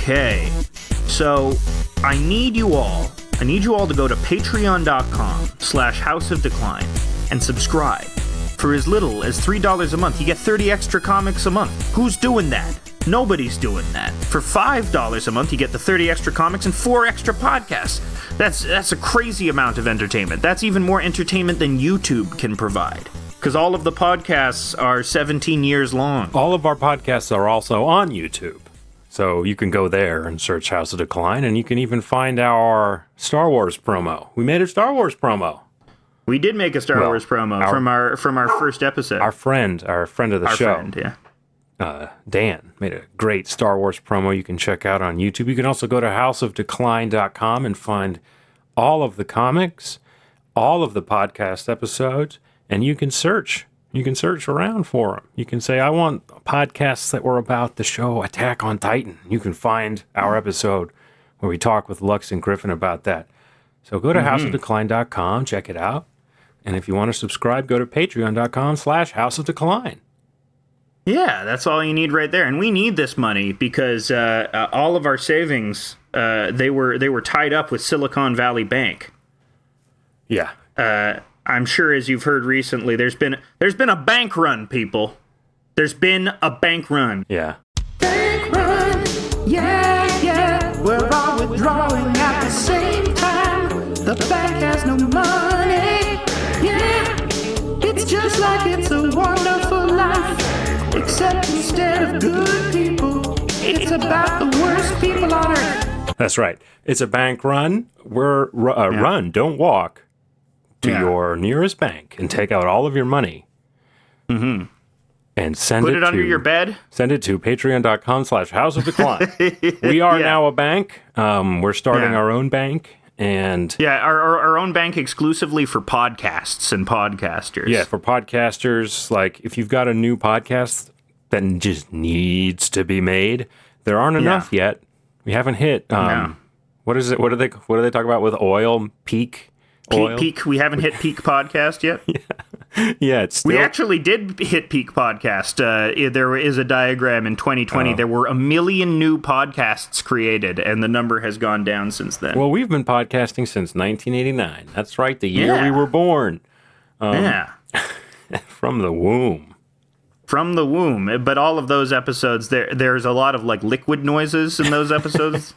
Okay, so I need you all to go to patreon.com/House of Decline and subscribe. For as little as $3 a month, you get 30 extra comics a month. Who's doing that? Nobody's doing that. For $5 a month, you get the 30 extra comics and 4 extra podcasts. That's a crazy amount of entertainment. That's even more entertainment than YouTube can provide. Because all of the podcasts are 17 years long. All of our podcasts are also on YouTube. So you can go there and search House of Decline, and you can even find our Star Wars promo. We made a Star Wars promo. We did make a Star Wars promo from our first episode. Our friend of the show. Friend, yeah. Dan made a great Star Wars promo you can check out on YouTube. You can also go to houseofdecline.com and find all of the comics, all of the podcast episodes, and you can search. You can search around for them. You can say, I want podcasts that were about the show Attack on Titan. You can find our episode where we talk with Lux and Griffin about that. So go to houseofdecline.com, check it out. And if you want to subscribe, go to patreon.com/House of Decline. Yeah, that's all you need right there. And we need this money because all of our savings, they were tied up with Silicon Valley Bank. Yeah. I'm sure, as you've heard recently, there's been a bank run, people. There's been a bank run. Yeah. Bank run, yeah. We're all withdrawing at the same time. The bank has no money, yeah. It's just like It's a Wonderful Life, except instead of good people, it's about the worst people on earth. That's right. It's a bank run. Run, don't walk. To your nearest bank and take out all of your money. Mm-hmm. And Put it under your bed. Send it to patreon.com/House of Decline. We are now a bank. We're starting our own bank. And our own bank exclusively for podcasts and podcasters. Yeah, for podcasters. Like, if you've got a new podcast that just needs to be made, there aren't enough yet. We haven't hit. What is it? What do they talk about with oil peak? Peak. We haven't hit peak podcast yet. Yeah, it's still... We actually did hit peak podcast. There is a diagram in 2020. There were 1 million new podcasts created, and the number has gone down since then. Well, we've been podcasting since 1989. That's right, the year we were born. From the womb. From the womb. But all of those episodes, there's a lot of like liquid noises in those episodes.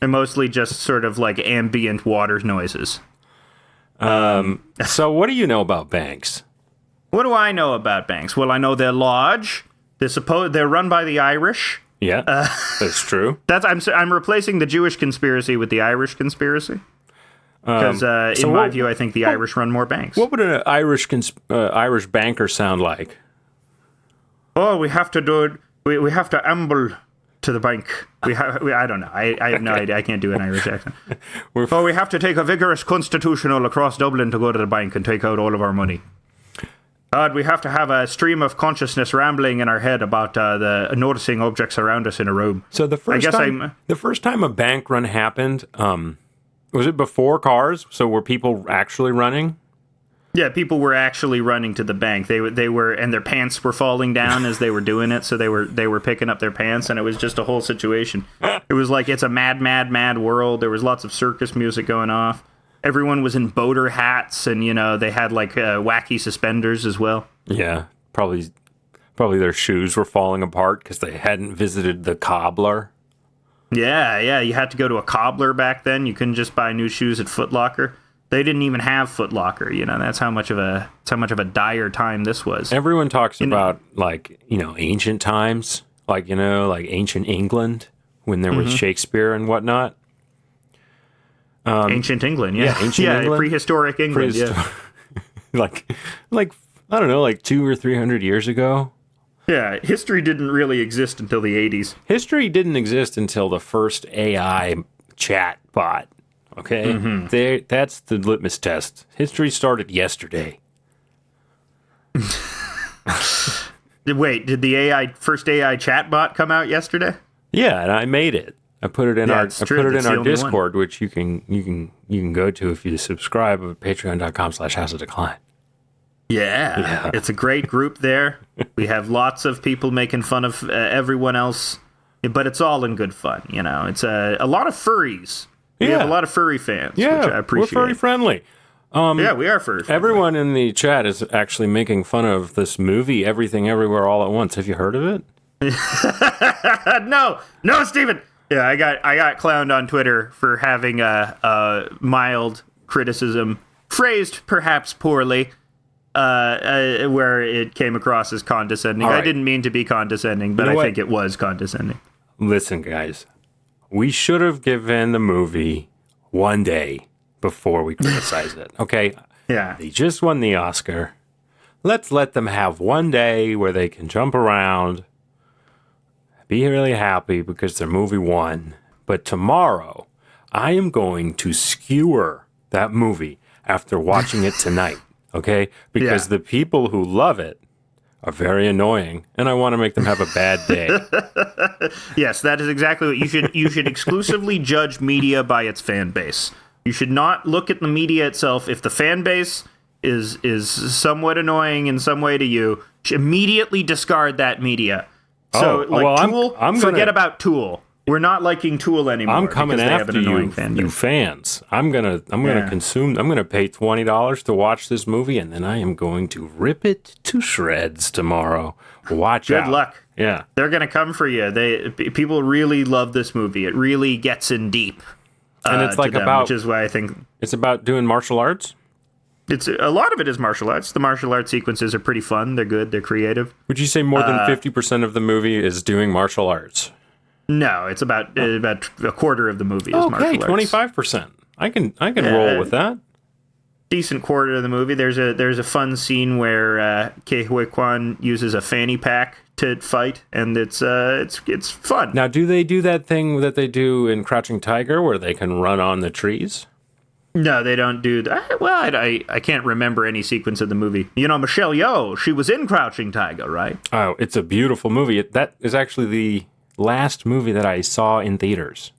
They're mostly just sort of like ambient water noises. So what do you know about banks? What do I know about banks? Well, I know they're large. They're run by the Irish. Yeah, that's true. I'm replacing the Jewish conspiracy with the Irish conspiracy. Because in my view, I think the Irish run more banks. What would an Irish banker sound like? Oh, we have to do it. We have to amble to the bank. I don't know. I have no idea. I can't do an Irish accent. We have to take a vigorous constitutional across Dublin to go to the bank and take out all of our money. We have to have a stream of consciousness rambling in our head about the noticing objects around us in a room. So the first time a bank run happened, was it before cars? So were people actually running? Yeah, people were actually running to the bank. They were, and their pants were falling down as they were doing it. So they were picking up their pants, and it was just a whole situation. It was like it's a mad, mad, mad world. There was lots of circus music going off. Everyone was in boater hats, and they had like wacky suspenders as well. Yeah, probably their shoes were falling apart because they hadn't visited the cobbler. Yeah, you had to go to a cobbler back then. You couldn't just buy new shoes at Foot Locker. They didn't even have Foot Locker, That's how much of a dire time this was. Everyone talks about ancient times, like ancient England when there was Shakespeare and whatnot. Ancient England, yeah, England, prehistoric England, like I don't know, like 200 or 300 years ago. Yeah, history didn't really exist until the 80s. History didn't exist until the first AI chat bot. Okay, that's the litmus test. History started yesterday. Wait, did the first AI chatbot come out yesterday? Yeah, and I made it. I put it in our Discord, which you can go to if you subscribe at patreon.com/House of Decline. Yeah, it's a great group there. We have lots of people making fun of everyone else but it's all in good fun. You know, it's a lot of furries. We have a lot of furry fans, which I appreciate. We're furry friendly. Yeah, we are furry friendly. Everyone in the chat is actually making fun of this movie, Everything Everywhere All at Once. Have you heard of it? No, Steven. Yeah, I got clowned on Twitter for having a mild criticism, phrased perhaps poorly, where it came across as condescending. Right. I didn't mean to be condescending, but I think it was condescending. Listen, guys, we should have given the movie one day before we criticized it, okay? Yeah. They just won the Oscar. Let's let them have one day where they can jump around, be really happy because their movie won. But tomorrow, I am going to skewer that movie after watching it tonight, okay? Because the people who love it are very annoying, and I want to make them have a bad day. Yes, that is exactly what you should. You should exclusively judge media by its fan base. You should not look at the media itself. If the fan base is somewhat annoying in some way to you, you should immediately discard that media. So, Tool, forget about Tool. We're not liking Tool anymore. I'm coming after you, you fans. I'm gonna consume. I'm gonna pay $20 to watch this movie, and then I am going to rip it to shreds tomorrow. Watch out. Good luck. Yeah, they're gonna come for you. People really love this movie. It really gets in deep. And it's like which is why I think it's about doing martial arts. It's a lot of it is martial arts. The martial arts sequences are pretty fun. They're good. They're creative. Would you say more than 50% of the movie is doing martial arts? No, it's about a quarter of the movie is martial arts. 25%. I can roll with that. Decent quarter of the movie. There's a fun scene where Ke Huy Quan uses a fanny pack to fight, and it's fun. Now, do they do that thing that they do in Crouching Tiger, where they can run on the trees? No, they don't do that. Well, I can't remember any sequence of the movie. You know, Michelle Yeoh, she was in Crouching Tiger, right? Oh, it's a beautiful movie. That is actually the last movie that I saw in theaters.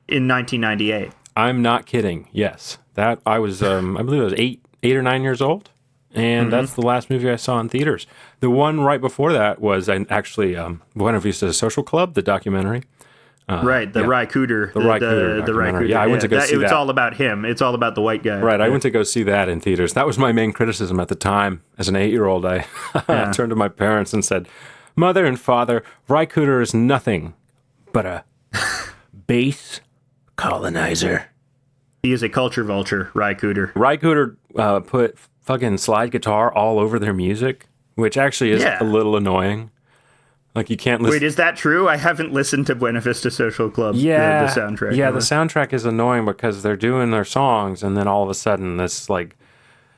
In 1998. I'm not kidding. Yes. That I was, I believe I was 8 or 9 years old. And that's the last movie I saw in theaters. The one right before that was actually Buena Vista Social Club, the documentary. Right, the Ry Cooder. The Ry Cooder. Yeah, I went to go see that. It's all about him. It's all about the white guy. Right, I went to go see that in theaters. That was my main criticism at the time. As an 8-year-old, I turned to my parents and said, Mother and Father, Ry Cooder is nothing but a base colonizer. He is a culture vulture, Ry Cooder. Ry Cooder put fucking slide guitar all over their music, which actually is a little annoying. Like, you can't listen. Wait, is that true? I haven't listened to Buena Vista Social Club, the soundtrack. Yeah, the soundtrack is annoying because they're doing their songs, and then all of a sudden this, like,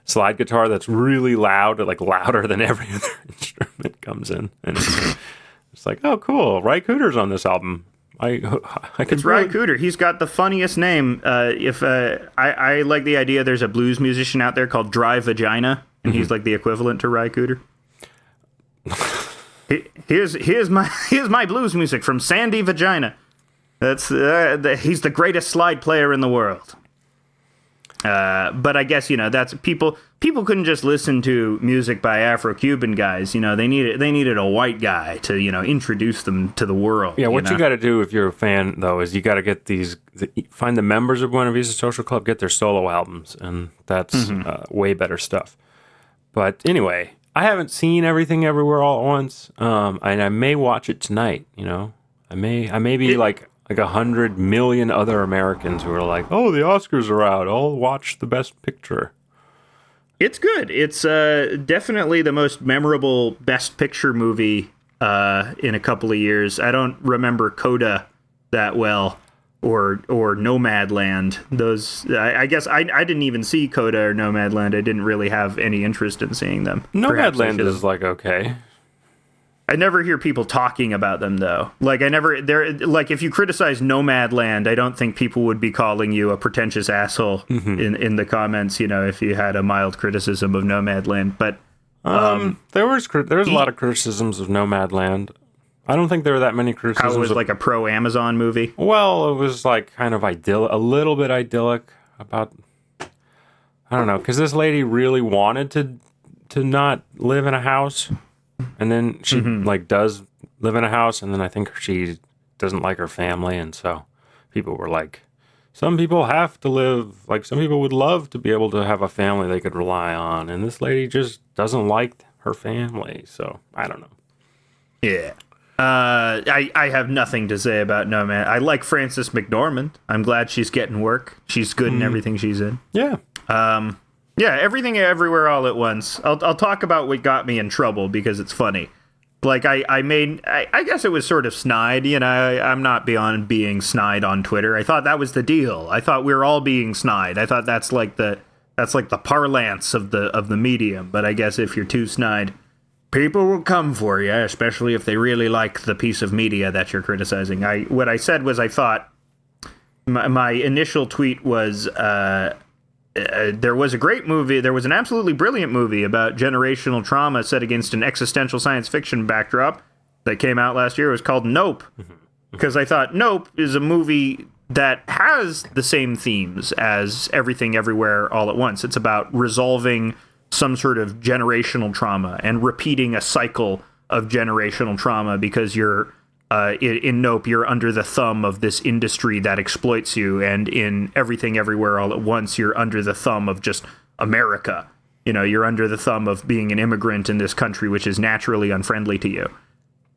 slide guitar that's really loud, like louder than every other instrument comes in. And it's like, oh, cool, Ry Cooder's on this album. It's Ry Cooder. He's got the funniest name. I like the idea there's a blues musician out there called Dry Vagina, and he's like the equivalent to Ry Cooder. Here's my blues music from Sandy Vagina. That's he's the greatest slide player in the world. But I guess, you know, that's people couldn't just listen to music by Afro-Cuban guys. You know, they needed a white guy to, you know, introduce them to the world. Yeah, what you got to do if you're a fan, though, is you got to get find the members of Buena Vista Social Club, get their solo albums, and that's way better stuff. But anyway, I haven't seen Everything Everywhere All at Once, and I may watch it tonight. You know, I may be like 100 million other Americans who are like, oh, the Oscars are out, I'll watch the Best Picture. It's good. It's definitely the most memorable Best Picture movie in a couple of years. I don't remember Coda that well, or Nomadland. Those, I guess I didn't even see Coda or Nomadland. I didn't really have any interest in seeing them. Nomadland is like, okay. I never hear people talking about them, though. Like, if you criticize Nomadland, I don't think people would be calling you a pretentious asshole in the comments, you know, if you had a mild criticism of Nomadland. But there was a lot of criticisms of Nomadland. I don't think there were that many criticisms. How it was like a pro-Amazon movie? Well, it was like kind of a little bit idyllic about, I don't know, because this lady really wanted to not live in a house. And then she like does live in a house, and then I think she doesn't like her family, and so people were like, some people have to live, like some people would love to be able to have a family they could rely on, and this lady just doesn't like her family, so I don't know. Yeah. I have nothing to say about Nomad. I like Frances McDormand. I'm glad she's getting work. She's good in everything she's in. Yeah. Yeah, Everything Everywhere All at Once. I'll talk about what got me in trouble because it's funny. Like, I guess it was sort of snide, you know, I'm not beyond being snide on Twitter. I thought that was the deal. I thought we were all being snide. I thought that's like the parlance of the medium. But I guess if you're too snide, people will come for you, especially if they really like the piece of media that you're criticizing. What I said was I thought my initial tweet was there was a great movie. There was an absolutely brilliant movie about generational trauma set against an existential science fiction backdrop that came out last year. It was called Nope. Because I thought Nope is a movie that has the same themes as Everything Everywhere All at Once. It's about resolving some sort of generational trauma and repeating a cycle of generational trauma because you're in Nope, you're under the thumb of this industry that exploits you, and in Everything Everywhere All at Once, you're under the thumb of just America. You know, you're under the thumb of being an immigrant in this country, which is naturally unfriendly to you.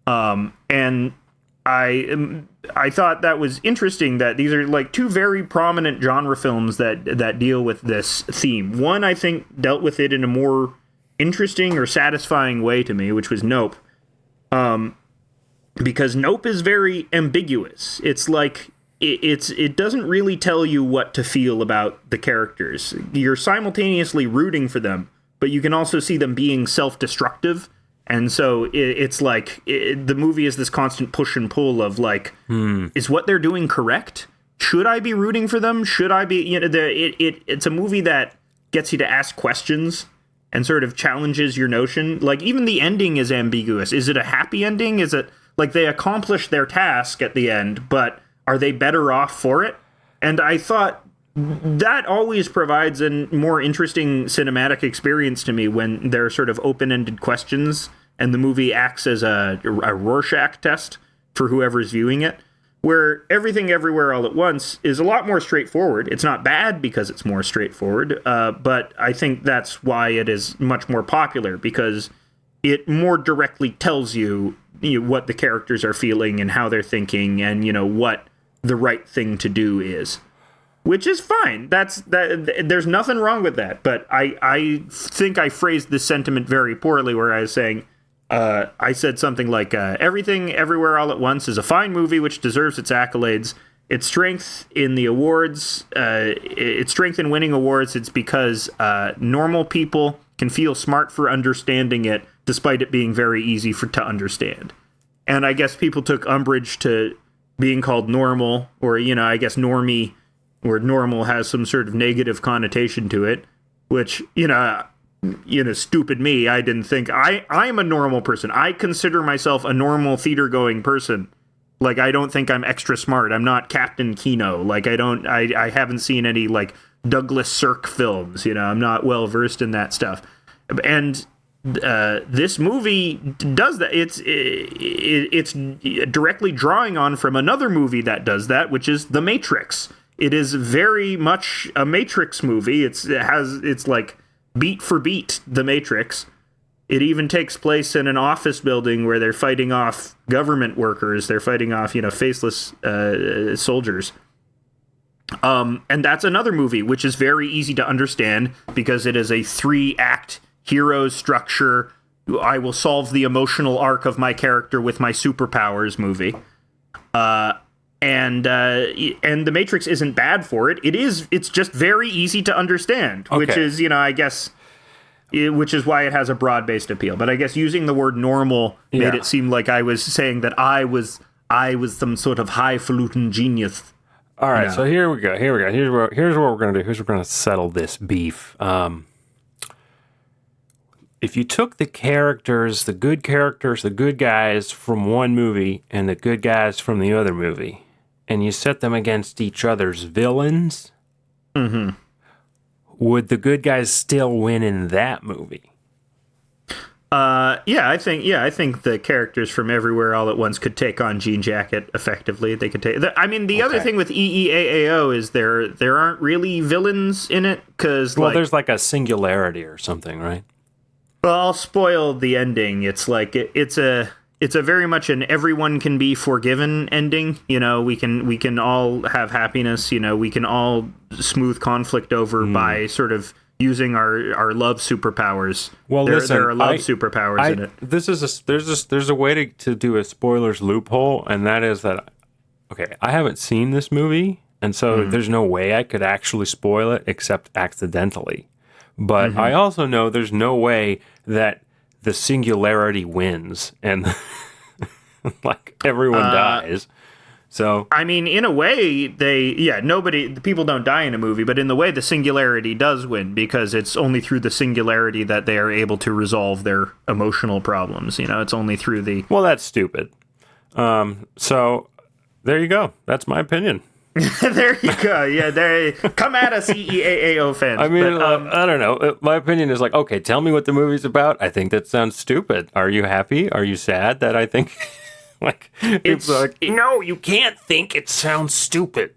And I thought that was interesting that these are like two very prominent genre films that deal with this theme. One, I think, dealt with it in a more interesting or satisfying way to me, which was Nope. Because Nope is very ambiguous. It's like it doesn't really tell you what to feel about the characters. You're simultaneously rooting for them, but you can also see them being self-destructive. And so it's like the movie is this constant push and pull of like, is what they're doing correct? Should I be rooting for them? Should I be? You know, it's a movie that gets you to ask questions and sort of challenges your notion. Like even the ending is ambiguous. Is it a happy ending? Is it like they accomplish their task at the end, but are they better off for it? And I thought that always provides a more interesting cinematic experience to me when there are sort of open-ended questions and the movie acts as a Rorschach test for whoever's viewing it, where Everything Everywhere All at Once is a lot more straightforward. It's not bad because it's more straightforward, but I think that's why it is much more popular, because it more directly tells you what the characters are feeling and how they're thinking and, you know, what the right thing to do is. Which is fine. There's nothing wrong with that. But I think I phrased this sentiment very poorly where I was saying, I said something like, Everything Everywhere All at Once is a fine movie which deserves its accolades. Its strength in the awards, its strength in winning awards, it's because normal people can feel smart for understanding it, despite it being very easy to understand. And I guess people took umbrage to being called normal, or, you know, I guess normie, where normal has some sort of negative connotation to it, which, stupid me, I didn't think. I am a normal person. I consider myself a normal theater-going person. Like, I don't think I'm extra smart. I'm not Captain Kino. Like, I haven't seen any, like, Douglas Sirk films, you know. I'm not well-versed in that stuff. And this movie does that. It's directly drawing on from another movie that does that, which is The Matrix. It is very much a Matrix movie. It's like beat for beat The Matrix. It even takes place in an office building where they're fighting off government workers. They're fighting off, faceless soldiers. And that's another movie which is very easy to understand because it is a 3-act hero structure. I will solve the emotional arc of my character with my superpowers movie. And The Matrix isn't bad for it. It's just very easy to understand, okay. Which is, I guess, which is why it has a broad-based appeal. But I guess using the word normal made it seem like I was saying that I was some sort of highfalutin genius. All right, so here we go. Here's what we're going to do. Here's what we're going to settle this beef. If you took the good guys from one movie and the good guys from the other movie, and you set them against each other's villains, would the good guys still win in that movie? I think the characters from Everywhere All at Once could take on Jean Jacket effectively. They could take. The other thing with EEAAO is there aren't really villains in it because there's like a singularity or something, right? Well, I'll spoil the ending. It's like it's a very much an everyone can be forgiven ending. You know, we can all have happiness. You know, we can all smooth conflict over by sort of using our love superpowers. Well, there are love superpowers in it. There's a way to do a spoilers loophole, and that is that, okay, I haven't seen this movie, and so there's no way I could actually spoil it except accidentally. But I also know there's no way that the singularity wins and like everyone dies. So I mean, in a way, people don't die in a movie, but in the way the singularity does win because it's only through the singularity that they are able to resolve their emotional problems. You know, it's only through the. Well, that's stupid. So there you go. That's my opinion. There you go. Yeah, come at us, EEAAO fans. I mean, I don't know. My opinion is like, okay, tell me what the movie's about. I think that sounds stupid. Are you happy? Are you sad that I think? Like, it's like, no, you can't think it sounds stupid.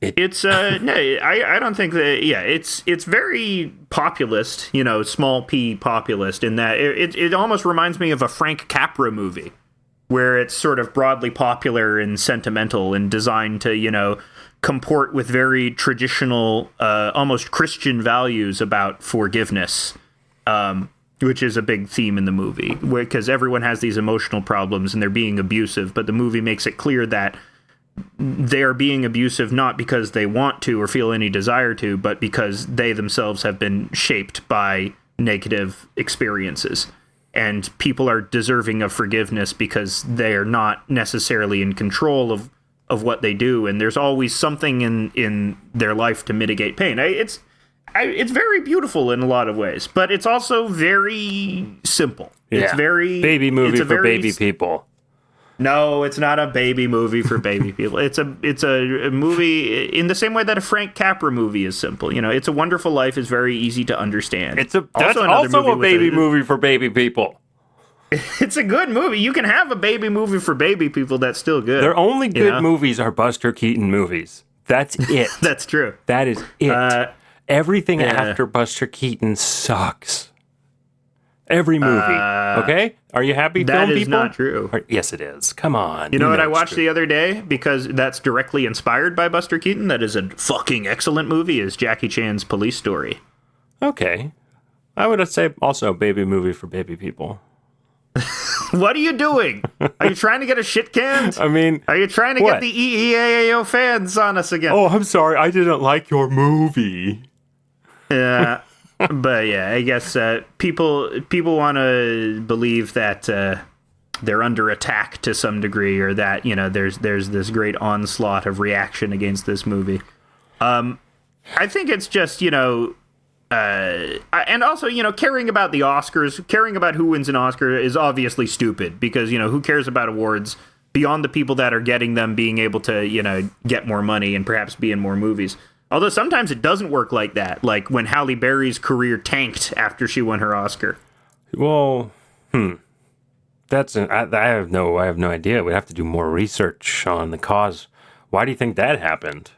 I don't think that. Yeah, it's very populist. You know, small p populist in that it almost reminds me of a Frank Capra movie, where it's sort of broadly popular and sentimental and designed to, you know, comport with very traditional, almost Christian values about forgiveness. Which is a big theme in the movie, because everyone has these emotional problems and they're being abusive, but the movie makes it clear that they are being abusive not because they want to or feel any desire to, but because they themselves have been shaped by negative experiences. And people are deserving of forgiveness because they are not necessarily in control of what they do, and there's always something in their life to mitigate pain. It's very beautiful in a lot of ways, but it's also very simple. Yeah. It's very baby movie for baby people. No, it's not a baby movie for baby people. It's a movie in the same way that a Frank Capra movie is simple. You know, It's a Wonderful Life is very easy to understand. That's also a baby movie for baby people. It's a good movie. You can have a baby movie for baby people that's still good. Their only good movies are Buster Keaton movies. That's it. That's true. That is it. Everything after Buster Keaton sucks. Every movie. Okay? Are you happy, film people? That is not true. Yes, it is. Come on. You know what I watched the other day? Because that's directly inspired by Buster Keaton. That is a fucking excellent movie, is Jackie Chan's Police Story. Okay. I would say also a baby movie for baby people. What are you doing? Are you trying to get a shit canned? I mean, are you trying to get the EEAAO fans on us again? Oh, I'm sorry. I didn't like your movie. Yeah. But yeah, I guess people want to believe that they're under attack to some degree, or that, you know, there's this great onslaught of reaction against this movie. I think it's just, you know, and also, you know, caring about the Oscars, caring about who wins an Oscar is obviously stupid, because, you know, who cares about awards beyond the people that are getting them being able to, you know, get more money and perhaps be in more movies. Although sometimes it doesn't work like that, like when Halle Berry's career tanked after she won her Oscar. Well, I have no idea. We'd have to do more research on the cause. Why do you think that happened?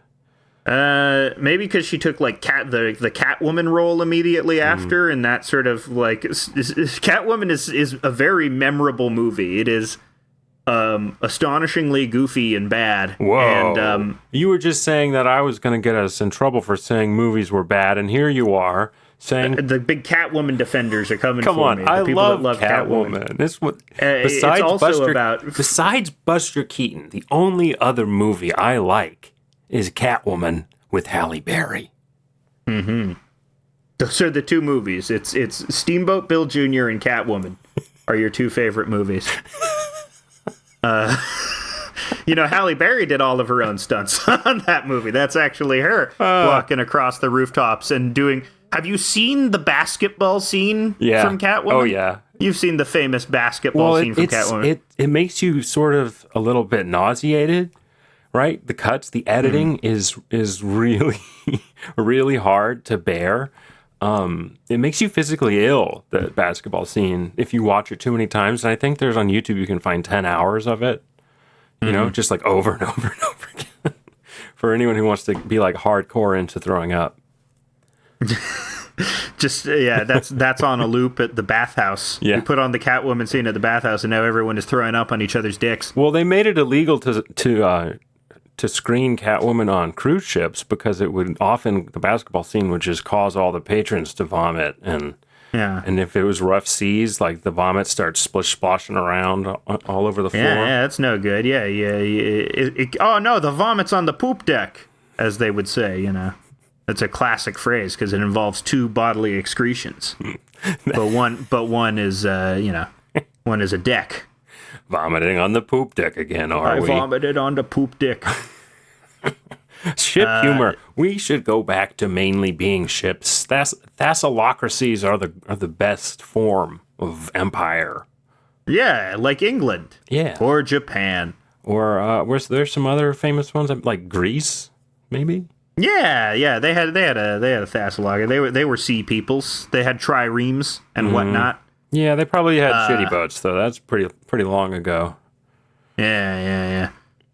Maybe because she took like the Catwoman role immediately after, and that sort of like Catwoman is a very memorable movie. It is astonishingly goofy and bad. Whoa! And you were just saying that I was going to get us in trouble for saying movies were bad, and here you are saying the big Catwoman defenders are coming. Come on, me. I love Catwoman. This besides Buster Keaton, the only other movie I like is Catwoman with Halle Berry. Mm-hmm. Those are the two movies. It's Steamboat Bill Jr. and Catwoman are your two favorite movies. You know, Halle Berry did all of her own stunts on that movie. That's actually her walking across the rooftops and doing... Have you seen the basketball scene from Catwoman? Oh, yeah. You've seen the famous basketball scene from Catwoman. It makes you sort of a little bit nauseated, right? The cuts, the editing is really, really hard to bear. It makes you physically ill, the basketball scene, if you watch it too many times. And I think there's on YouTube, you can find 10 hours of it, you know, just like over and over and over again for anyone who wants to be like hardcore into throwing up. That's on a loop at the bathhouse. Yeah. You put on the Catwoman scene at the bathhouse, and now everyone is throwing up on each other's dicks. Well, they made it illegal to screen Catwoman on cruise ships because it would often, the basketball scene would just cause all the patrons to vomit, and if it was rough seas, like the vomit starts splashing around all over the floor. Yeah, that's no good. Oh no, the vomit's on the poop deck, as they would say. You know, that's a classic phrase because it involves two bodily excretions, but one is one is a deck. Vomiting on the poop deck again, are we? I vomited on the poop deck. Ship humor. We should go back to mainly being ships. Thalassocracies are the best form of empire. Yeah, like England. Yeah. Or Japan. Or was there some other famous ones like Greece, maybe? Yeah. They had a Thalassocracy. They were sea peoples. They had triremes and whatnot. Yeah, they probably had shitty boats though. That's pretty long ago. Yeah.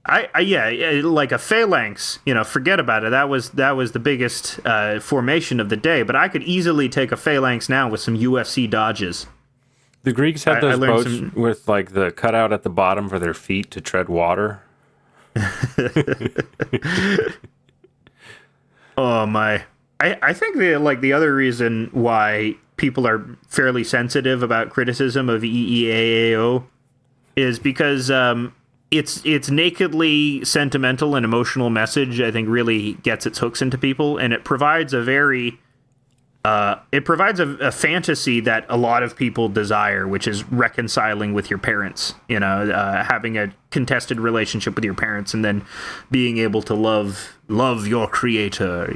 Like a phalanx, forget about it. That was the biggest formation of the day. But I could easily take a phalanx now with some UFC dodges. The Greeks had those boats with like the cutout at the bottom for their feet to tread water. Oh my! I think the other reason why people are fairly sensitive about criticism of EEAAO is because its nakedly sentimental and emotional message, I think, really gets its hooks into people, and it provides a fantasy that a lot of people desire, which is reconciling with your parents, having a contested relationship with your parents, and then being able to love your creator,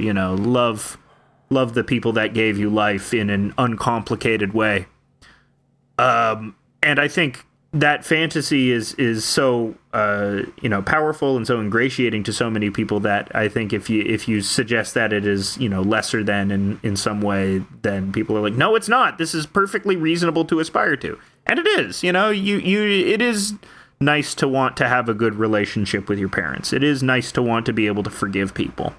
love the people that gave you life in an uncomplicated way. And I think that fantasy is so powerful and so ingratiating to so many people that I think if you suggest that it is lesser than in some way, then people are like, no, it's not. This is perfectly reasonable to aspire to, and it is. It is nice to want to have a good relationship with your parents. It is nice to want to be able to forgive people.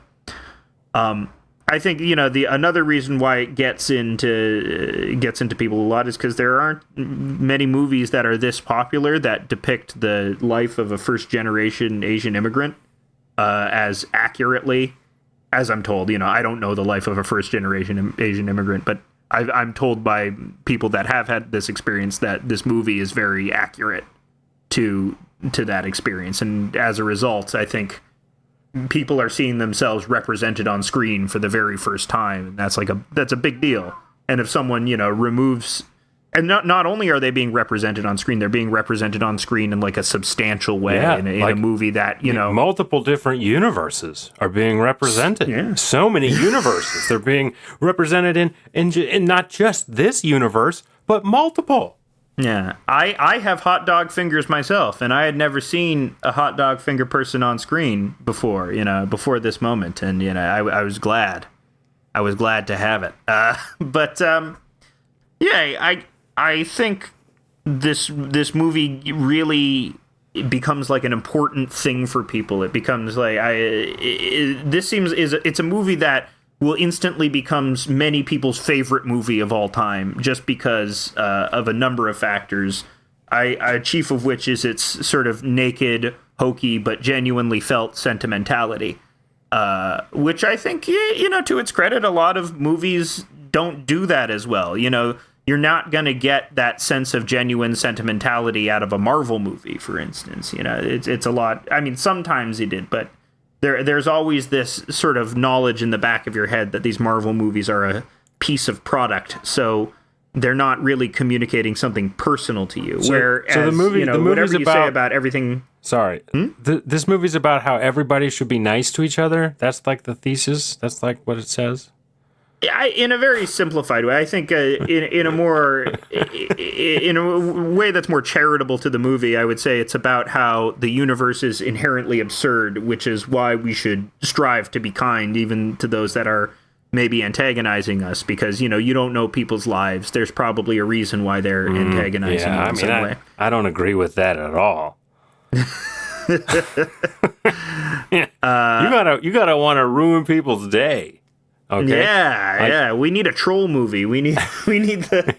I think another reason why it gets into people a lot is because there aren't many movies that are this popular that depict the life of a first generation Asian immigrant as accurately as I'm told. I don't know the life of a first generation Asian immigrant, but I'm told by people that have had this experience that this movie is very accurate to that experience, and as a result, I think people are seeing themselves represented on screen for the very first time, and that's a big deal. And if someone removes, and not only are they being represented on screen, they're being represented on screen in like a substantial way in a movie that multiple different universes are being represented. Yeah. So many universes. They're being represented in not just this universe, but multiple. Yeah, I have hot dog fingers myself, and I had never seen a hot dog finger person on screen before, before this moment, and I was glad. I was glad to have it. But I think this movie really becomes like an important thing for people. It becomes like it's a movie that will instantly becomes many people's favorite movie of all time, just because of a number of factors. Chief of which is its sort of naked, hokey, but genuinely felt sentimentality, which I think, to its credit, a lot of movies don't do that as well. You're not going to get that sense of genuine sentimentality out of a Marvel movie, for instance. It's a lot. I mean, sometimes you did, but there's always this sort of knowledge in the back of your head that these Marvel movies are a piece of product, so they're not really communicating something personal to you. So the movie's whatever you about, say about everything. Sorry, this movie's about how everybody should be nice to each other. That's like the thesis. That's like what it says. In a very simplified way, I think in a way that's more charitable to the movie, I would say it's about how the universe is inherently absurd, which is why we should strive to be kind, even to those that are maybe antagonizing us because, you don't know people's lives. There's probably a reason why they're antagonizing you in some way. I don't agree with that at all. You gotta want to ruin people's day. Okay. Yeah. We need a troll movie. We need the.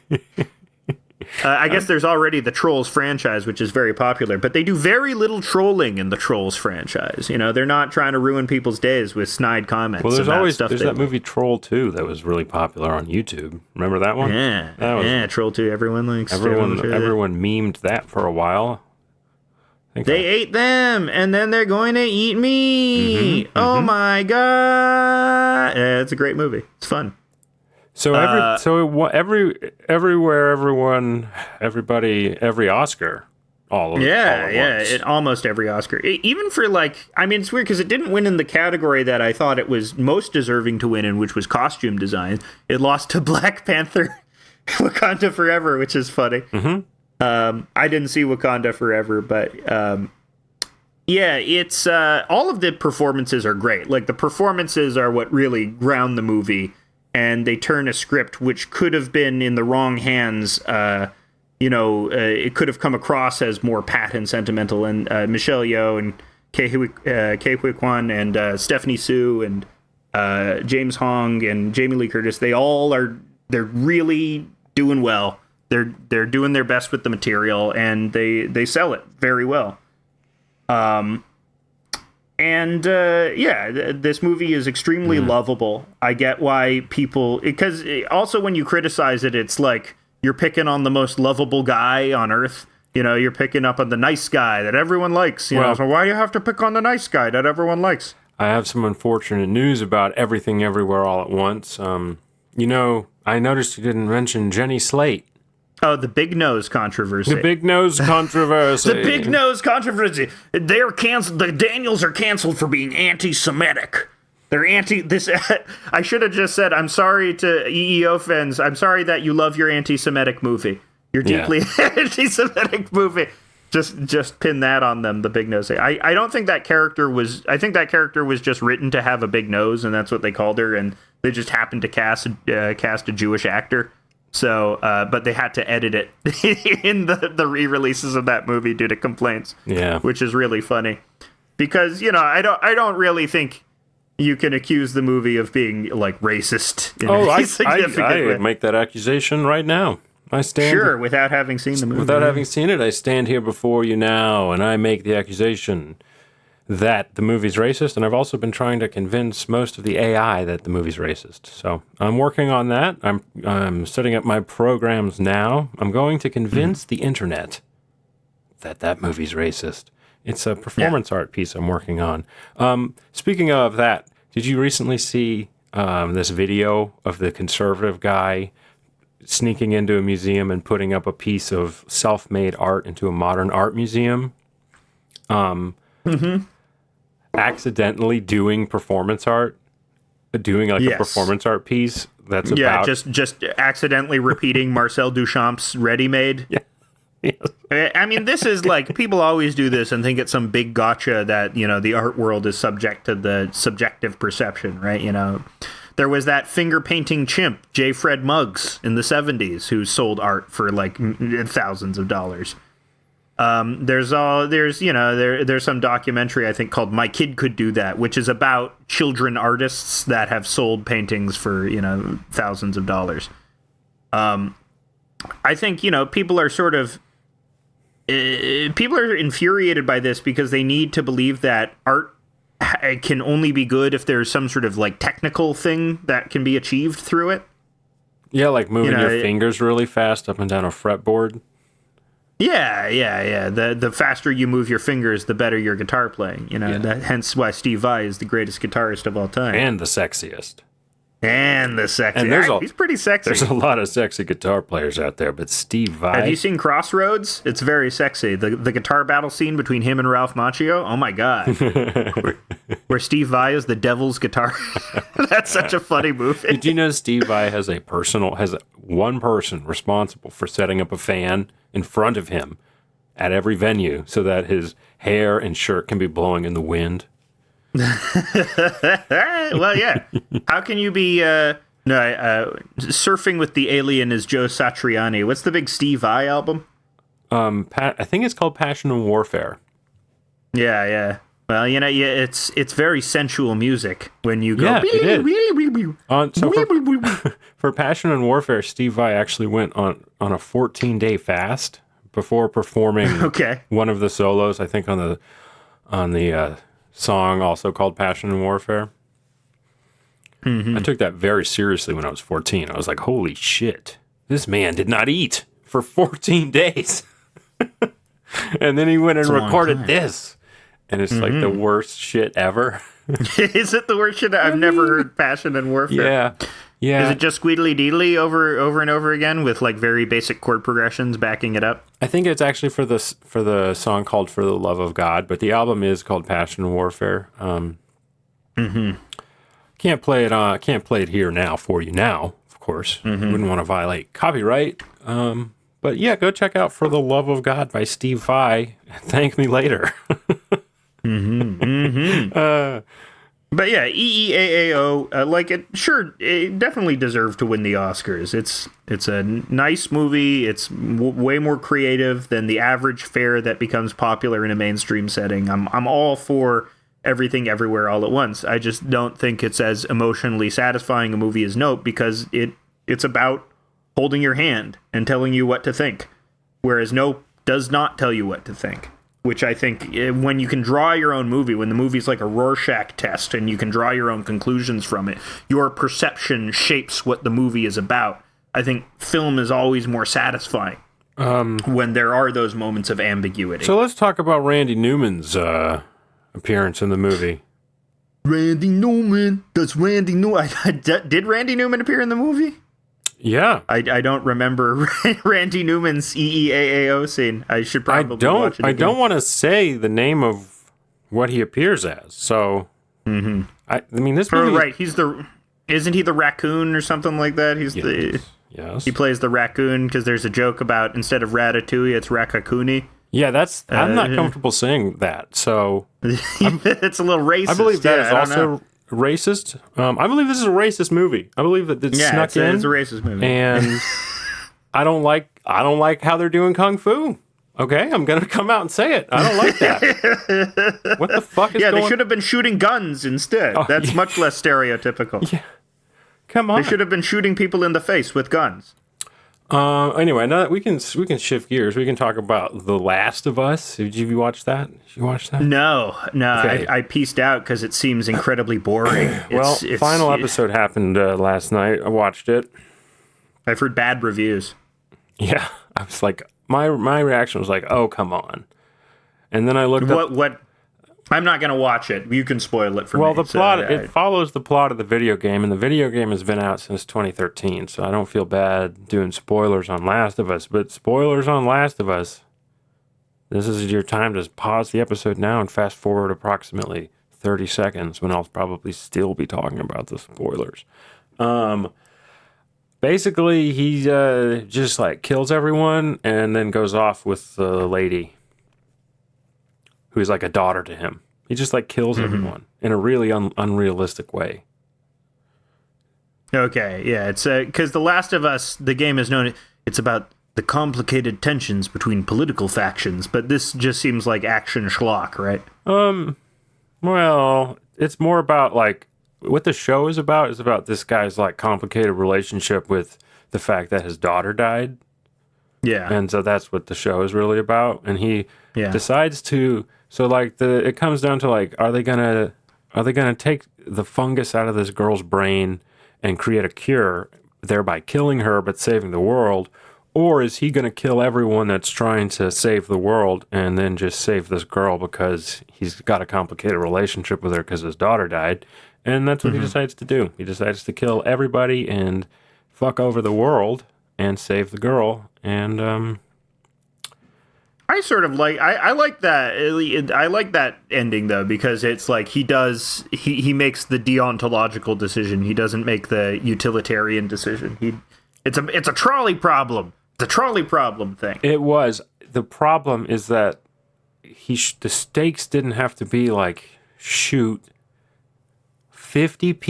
I guess there's already the Trolls franchise, which is very popular, but they do very little trolling in the Trolls franchise. They're not trying to ruin people's days with snide comments. Well, there's that movie Troll 2 that was really popular on YouTube. Remember that one? Yeah, Troll 2. Everyone likes. Everyone memed that for a while. They ate them, and then they're going to eat me. Oh my god! Yeah, it's a great movie. It's fun. So every Oscar, all almost every Oscar, even for it's weird because it didn't win in the category that I thought it was most deserving to win in, which was costume design. It lost to Black Panther, Wakanda Forever, which is funny. I didn't see Wakanda Forever, but it's all of the performances are great. Like the performances are what really ground the movie. And they turn a script which could have been in the wrong hands. It could have come across as more pat and sentimental. And Michelle Yeoh and Ke Huy Quan and Stephanie Sue and James Hong and Jamie Lee Curtis, they're really doing well. They're doing their best with the material, and they sell it very well. This movie is extremely lovable. I get why because also when you criticize it, it's like you're picking on the most lovable guy on earth. You're picking up on the nice guy that everyone likes. So why do you have to pick on the nice guy that everyone likes? I have some unfortunate news about Everything Everywhere All at Once. I noticed you didn't mention Jenny Slate. Oh, the big nose controversy. The big nose controversy. The big nose controversy. They're canceled. The Daniels are canceled for being anti-Semitic. They're this. I should have just said, I'm sorry to EEO fans. I'm sorry that you love your anti-Semitic movie. Your deeply anti-Semitic movie. Just pin that on them, the big nose. I don't think that character was. I think that character was just written to have a big nose, and that's what they called her. And they just happened to cast a Jewish actor. So, but they had to edit it in the re-releases of that movie due to complaints. Yeah, which is really funny because I don't really think you can accuse the movie of being like racist. I make that accusation right now. I stand without having seen the movie. Without having seen it, I stand here before you now, and I make the accusation that the movie's racist, and I've also been trying to convince most of the AI that the movie's racist. So I'm working on that. I'm setting up my programs now. I'm going to convince the internet that movie's racist. It's a performance art piece I'm working on. Speaking of that, did you recently see this video of the conservative guy sneaking into a museum and putting up a piece of self-made art into a modern art museum? Accidentally doing performance art, a performance art piece that's about just accidentally repeating Marcel Duchamp's Ready Made. Yes. I mean, this is like people always do this and think it's some big gotcha that the art world is subject to the subjective perception, right? There was that finger painting chimp J. Fred Muggs in the 70s who sold art for like thousands of dollars. There's some documentary I think called My Kid Could Do That, which is about children artists that have sold paintings for, thousands of dollars. I think, people are sort of, people are infuriated by this because they need to believe that art can only be good if there's some sort of like technical thing that can be achieved through it. Yeah, like moving your fingers really fast up and down a fretboard. Yeah. The faster you move your fingers, the better your guitar playing. Hence why Steve Vai is the greatest guitarist of all time. And the sexiest. And he's pretty sexy. There's a lot of sexy guitar players out there, but Steve Vai... Have you seen Crossroads? It's very sexy. The guitar battle scene between him and Ralph Macchio? Oh my God. where Steve Vai is the devil's guitar. That's such a funny movie. Did you know Steve Vai has one person responsible for setting up a fan in front of him at every venue so that his hair and shirt can be blowing in the wind? Well, yeah. How can you be surfing with the alien is Joe Satriani? What's the big Steve Vai album? I think it's called Passion and Warfare. Yeah, yeah. Well, you know, yeah, it's very sensual music when you go. Yeah, it is. So for Passion and Warfare, Steve Vai actually went on a 14-day fast before performing one of the solos. I think on the song also called Passion and Warfare. Mm-hmm. I took that very seriously when I was 14. I was like, holy shit, this man did not eat for 14 days. And then he went and recorded this. And it's like the worst shit ever. Is it the worst shit? I've never heard Passion and Warfare. Yeah. Yeah. Is it just squeedly deedly over and over again with like very basic chord progressions backing it up? I think it's actually for the song called For the Love of God, but the album is called Passion and Warfare. Can't play it here now for you now, of course. Wouldn't want to violate copyright. But yeah, go check out For the Love of God by Steve Vai. Thank me later. But yeah, EEAAO, it definitely deserved to win the Oscars. It's a nice movie. It's way more creative than the average fare that becomes popular in a mainstream setting. I'm all for everything everywhere all at once. I just don't think it's as emotionally satisfying a movie as Nope, because it's about holding your hand and telling you what to think, whereas Nope does not tell you what to think. Which I think when you can draw your own movie, when the movie's like a Rorschach test and you can draw your own conclusions from it, your perception shapes what the movie is about. I think film is always more satisfying when there are those moments of ambiguity. So let's talk about Randy Newman's appearance in the movie. Randy Newman? Does Randy Newman... Did Randy Newman appear in the movie? Yeah. I don't remember Randy Newman's EEAAO scene. I should probably watch it again. I don't want to say the name of what he appears as. So, I mean, this movie... Oh, right. Isn't he the raccoon or something like that? Yes. He plays the raccoon because there's a joke about instead of Ratatouille, it's Raccacoonie. Yeah, I'm not comfortable saying that. So... It's a little racist. I believe that is also... racist. I believe this is a racist movie. I believe that it's snuck in. It's a racist movie, and I don't like how they're doing kung fu. Okay, I'm gonna come out and say it. I don't like that. What the fuck is going on? Yeah, they should have been shooting guns instead. That's much less stereotypical. Yeah, come on. They should have been shooting people in the face with guns. Anyway, now that we can shift gears. We can talk about The Last of Us. Did you watch that? Did you watch that? No. Okay. I pieced out because it seems incredibly boring. Final episode happened last night. I watched it. I've heard bad reviews. Yeah, I was like, my reaction was like, oh, come on. And then I looked up... What? I'm not going to watch it. You can spoil it for me. Well, the plot, it follows the plot of the video game, and the video game has been out since 2013, so I don't feel bad doing spoilers on Last of Us. But spoilers on Last of Us, this is your time to pause the episode now and fast forward approximately 30 seconds when I'll probably still be talking about the spoilers. Basically, he just like kills everyone and then goes off with the lady who's like a daughter to him. He just like kills everyone in a really unrealistic way. Okay, yeah, it's because The Last of Us, the game is known. It's about the complicated tensions between political factions, but this just seems like action schlock, right? Well, it's more about like what the show is about this guy's like complicated relationship with the fact that his daughter died. Yeah, and so that's what the show is really about, and he decides to. So like it comes down to like, are they gonna take the fungus out of this girl's brain and create a cure, thereby killing her but saving the world, or is he gonna kill everyone that's trying to save the world and then just save this girl because he's got a complicated relationship with her because his daughter died, and that's what he decides to do. He decides to kill everybody and fuck over the world and save the girl, and I sort of like I like that. I like that ending though, because it's like he makes the deontological decision. He doesn't make the utilitarian decision. It's a trolley problem. It's a trolley problem thing. It was. The problem is that the stakes didn't have to be like shoot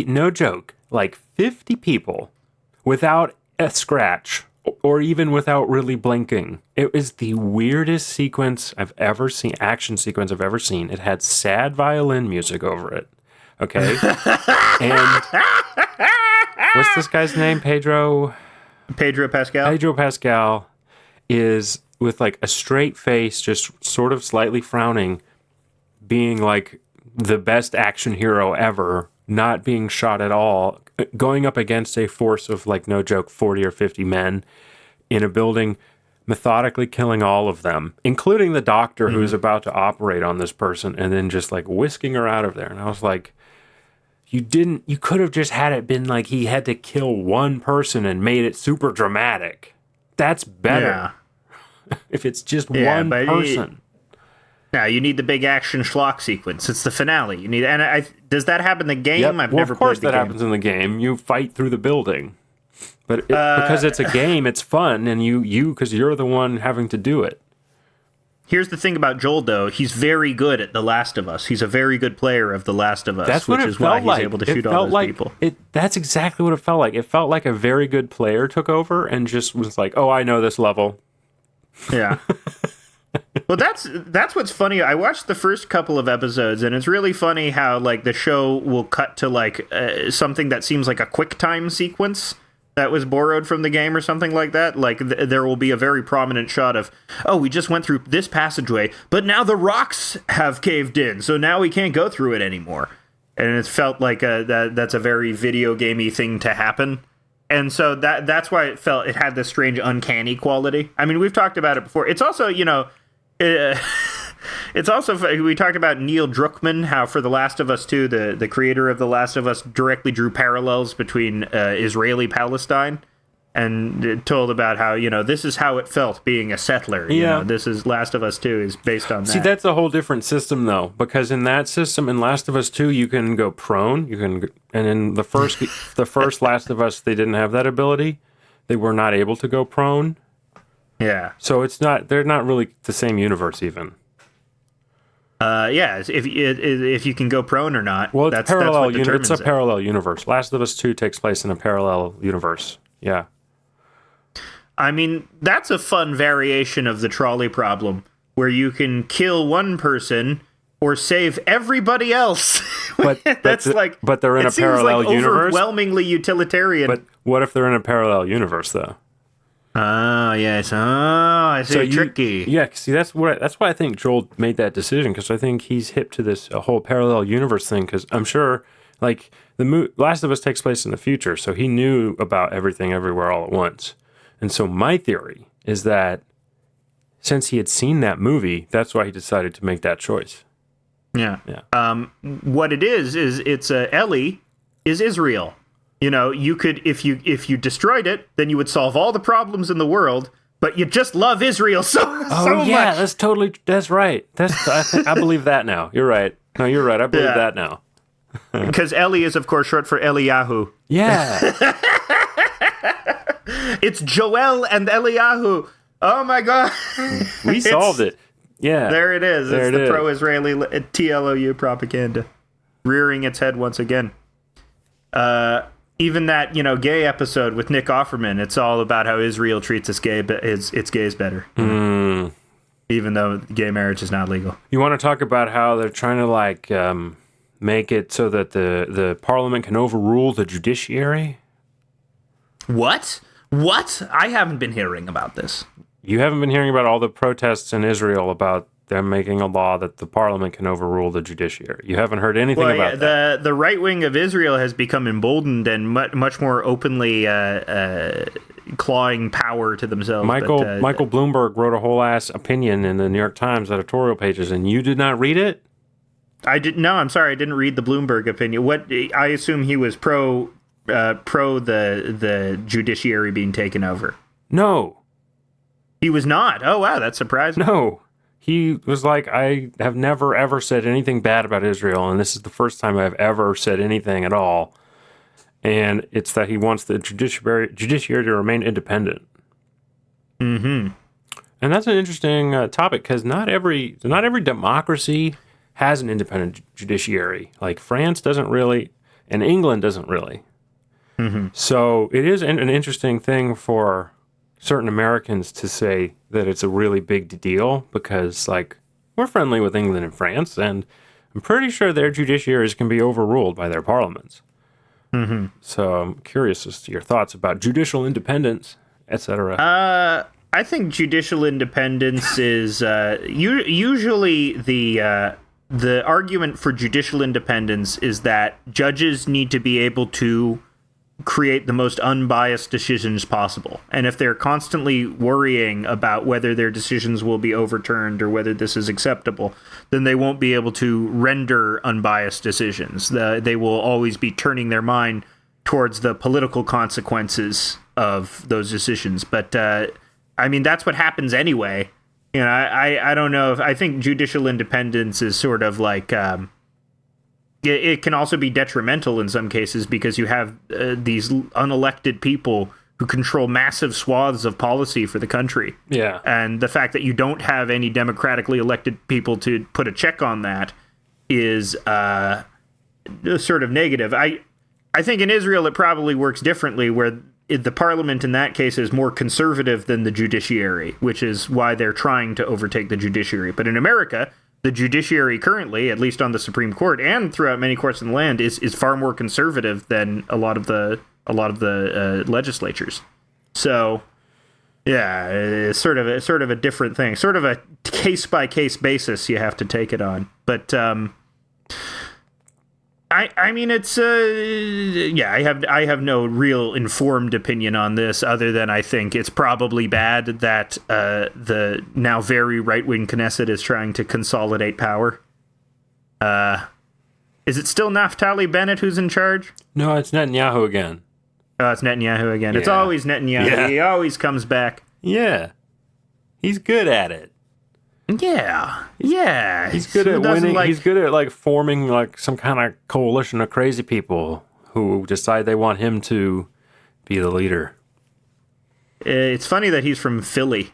no joke, like 50 people without a scratch or even without really blinking. It was the weirdest sequence I've ever seen, action sequence I've ever seen. It had sad violin music over it. Okay. And what's this guy's name? Pedro Pascal. Pedro Pascal is with like a straight face, just sort of slightly frowning, being like the best action hero ever, not being shot at all, going up against a force of, like, no joke, 40 or 50 men in a building, methodically killing all of them, including the doctor who's about to operate on this person, and then just like whisking her out of there. And I was like, you could have just had it been like he had to kill one person and made it super dramatic. That's better. Yeah. If it's just one person. No, you need the big action schlock sequence. It's the finale. You need, and does that happen in the game? Yep. I've well, never of course played the that game. happens in the game. You fight through the building, but because it's a game, it's fun, and because you're the one having to do it. Here's the thing about Joel, though. He's very good at The Last of Us. He's a very good player of The Last of Us, That's which what it is why felt like. he's able to shoot all those people. That's exactly what it felt like. It felt like a very good player took over and just was like, "Oh, I know this level." Yeah. Well, that's what's funny. I watched the first couple of episodes, and it's really funny how, like, the show will cut to, like, something that seems like a QuickTime sequence that was borrowed from the game or something like that. Like, there will be a very prominent shot of, oh, we just went through this passageway, but now the rocks have caved in, so now we can't go through it anymore. And it felt like that's a very video gamey thing to happen. And so that's why it had this strange uncanny quality. I mean, we've talked about it before. It's also, it's also, we talked about Neil Druckmann, how for The Last of Us 2, the creator of The Last of Us directly drew parallels between Israeli-Palestine and told about how, this is how it felt being a settler. This is Last of Us 2 is based on that. See, that's a whole different system, though, because in that system, in Last of Us 2, you can go prone, and in the first Last of Us, they didn't have that ability. They were not able to go prone. Yeah. So they're not really the same universe even. Yeah, if you can go prone or not. Well, that's what determines it's a it. parallel universe. Last of Us 2 takes place in a parallel universe. Yeah. I mean, that's a fun variation of the trolley problem, where you can kill one person or save everybody else. But but they're in a parallel universe. Overwhelmingly utilitarian. But what if they're in a parallel universe, though? Oh, yes. Oh, I see. Tricky. Yeah, see, that's why I think Joel made that decision, because I think he's hip to this whole parallel universe thing, because I'm sure, like, Last of Us takes place in the future, so he knew about everything everywhere all at once. And so my theory is that since he had seen that movie, that's why he decided to make that choice. Yeah. What it is it's Ellie is Israel. You could, if you destroyed it, then you would solve all the problems in the world, but you just love Israel so yeah, much. That's right. I believe that now. You're right. No, you're right. I believe that now. Because Ellie is, of course, short for Eliyahu. Yeah. It's Joel and Eliyahu. Oh my God. We solved it. Yeah. There it is. It's the pro-Israeli TLOU propaganda rearing its head once again. Even that, gay episode with Nick Offerman, it's all about how Israel treats its gays better. Even though gay marriage is not legal. You want to talk about how they're trying to, make it so that the parliament can overrule the judiciary? What? I haven't been hearing about this. You haven't been hearing about all the protests in Israel about them making a law that the parliament can overrule the judiciary. You haven't heard anything about that. The right wing of Israel has become emboldened and much more openly clawing power to themselves. Michael Bloomberg wrote a whole ass opinion in the New York Times editorial pages, and you did not read it? No, I'm sorry, I didn't read the Bloomberg opinion. I assume he was pro the judiciary being taken over. No. He was not. Oh, wow, that's surprising. No. He was like, I have never, ever said anything bad about Israel, and this is the first time I've ever said anything at all. And it's that he wants the judiciary to remain independent. Mm-hmm. And that's an interesting topic, because not every democracy has an independent judiciary. Like, France doesn't really... and England doesn't really. So it is an interesting thing for certain Americans to say that it's a really big deal because, like, we're friendly with England and France, and I'm pretty sure their judiciaries can be overruled by their parliaments. So I'm curious as to your thoughts about judicial independence, etc. I think judicial independence is usually the argument for judicial independence is that judges need to be able to create the most unbiased decisions possible. And if they're constantly worrying about whether their decisions will be overturned or whether this is acceptable, then they won't be able to render unbiased decisions. They will always be turning their mind towards the political consequences of those decisions. But, I mean, that's what happens anyway. You know, I don't know if I think judicial independence is sort of like, it can also be detrimental in some cases because you have these unelected people who control massive swaths of policy for the country. Yeah. And the fact that you don't have any democratically elected people to put a check on that is sort of negative. I think in Israel it probably works differently, where the parliament in that case is more conservative than the judiciary, which is why they're trying to overtake the judiciary. But in America, the judiciary currently, at least on the Supreme Court and throughout many courts in the land, is far more conservative than a lot of the legislatures. So, yeah, it's sort of a different thing, sort of a case by case basis. You have to take it on, but I mean, it's yeah. I have no real informed opinion on this, other than I think it's probably bad that the now very right-wing Knesset is trying to consolidate power. Is it still Naftali Bennett who's in charge? No, it's Netanyahu again. Oh, it's Netanyahu again. Yeah. It's always Netanyahu. Yeah. He always comes back. Yeah. He's good at it. Yeah. Yeah. He's good at winning. He's good at, like, forming, like, some kind of coalition of crazy people who decide they want him to be the leader. It's funny that he's from Philly.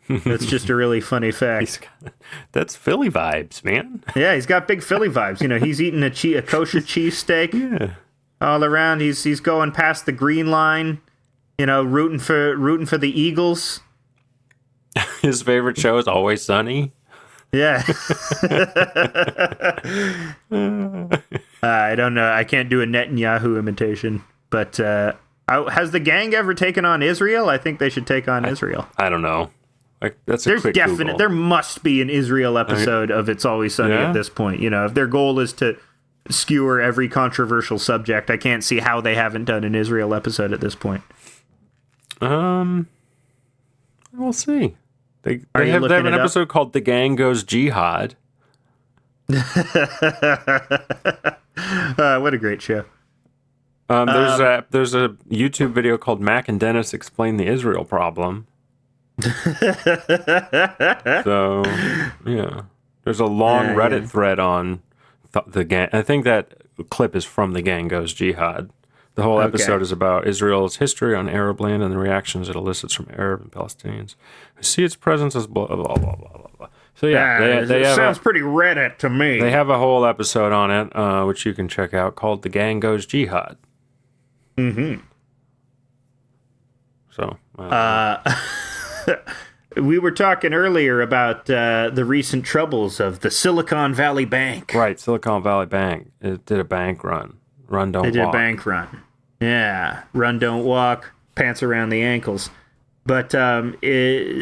That's just a really funny fact. That's Philly vibes, man. Yeah, he's got big Philly vibes. You know, he's eating a kosher cheesesteak. Yeah. All around. He's going past the green line, you know, rooting for the Eagles. His favorite show is Always Sunny. Yeah. I don't know. I can't do a Netanyahu imitation, but has the gang ever taken on Israel? I think they should take on Israel. I don't know. Like, that's There's quick definite. Google. There must be an Israel episode of It's Always Sunny at this point. You know, if their goal is to skewer every controversial subject, I can't see how they haven't done an Israel episode at this point. We'll see. They have an episode called The Gang Goes Jihad. What a great show. There's a YouTube video called Mac and Dennis Explain the Israel Problem. So, yeah. There's a long Reddit thread on the gang. I think that clip is from The Gang Goes Jihad. The whole episode is about Israel's history on Arab land and the reactions it elicits from Arab and Palestinians who see its presence as blah, blah, blah, blah, blah, blah. So, yeah, they have sounds pretty Reddit to me. They have a whole episode on it, which you can check out, called The Gang Goes Jihad. Mm-hmm. So, we were talking earlier about the recent troubles of the Silicon Valley Bank. Right, Silicon Valley Bank. It did a bank run. Run, don't walk. They did a bank run. Yeah. Run, don't walk. Pants around the ankles. But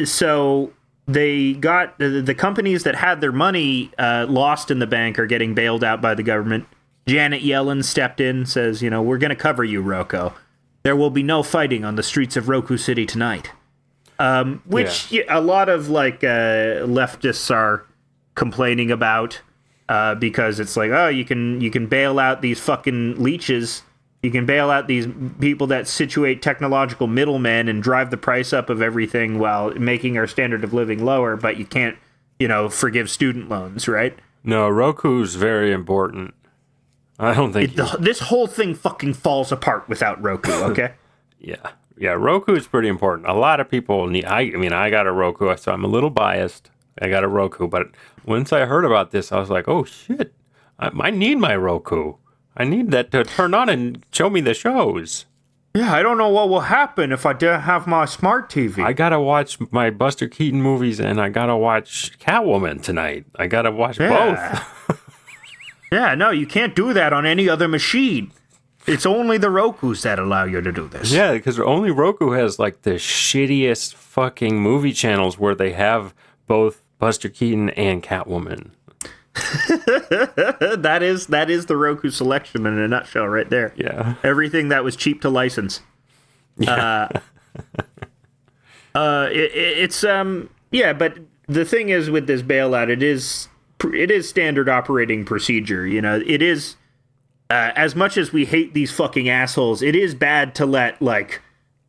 so they got the companies that had their money lost in the bank are getting bailed out by the government. Janet Yellen stepped in, says, you know, we're going to cover you, Rocco. There will be no fighting on the streets of Roku City tonight. Which a lot of leftists are complaining about. Because it's like, oh, you can bail out these fucking leeches. You can bail out these people that situate technological middlemen and drive the price up of everything while making our standard of living lower, but you can't, you know, forgive student loans, right? No, Roku's very important. I don't think... This whole thing fucking falls apart without Roku, okay? Yeah, Roku is pretty important. A lot of people need... I got a Roku, so I'm a little biased. I got a Roku, but once I heard about this, I was like, oh, shit, I need my Roku. I need that to turn on and show me the shows. Yeah, I don't know what will happen if I don't have my smart TV. I gotta watch my Buster Keaton movies and I gotta watch Catwoman tonight. I gotta watch both. Yeah, no, you can't do that on any other machine. It's only the Rokus that allow you to do this. Yeah, because only Roku has like the shittiest fucking movie channels where they have both Buster Keaton and Catwoman. that is the Roku selection in a nutshell right there. Yeah. Everything that was cheap to license. Yeah. But the thing is with this bailout, it is standard operating procedure. You know, it is as much as we hate these fucking assholes, it is bad to let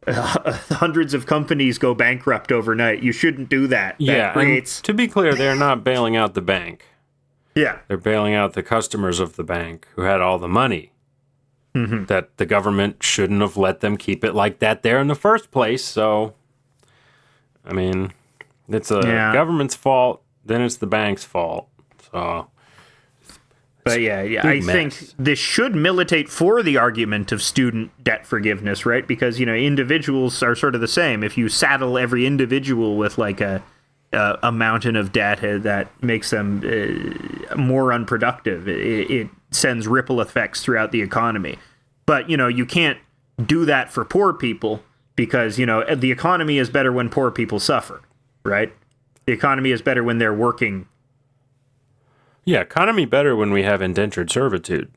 hundreds of companies go bankrupt overnight. You shouldn't do that. Yeah. And to be clear, they're not bailing out the bank. Yeah. They're bailing out the customers of the bank who had all the money. Mm-hmm. That the government shouldn't have let them keep it like that there in the first place. So, I mean, it's a government's fault, then it's the bank's fault. So, but I think this should militate for the argument of student debt forgiveness, right? Because, you know, individuals are sort of the same. If you saddle every individual with like a mountain of debt that makes them more unproductive, it sends ripple effects throughout the economy. But, you know, you can't do that for poor people because, you know, the economy is better when poor people suffer, right? The economy is better when they're working. Yeah, economy better when we have indentured servitude.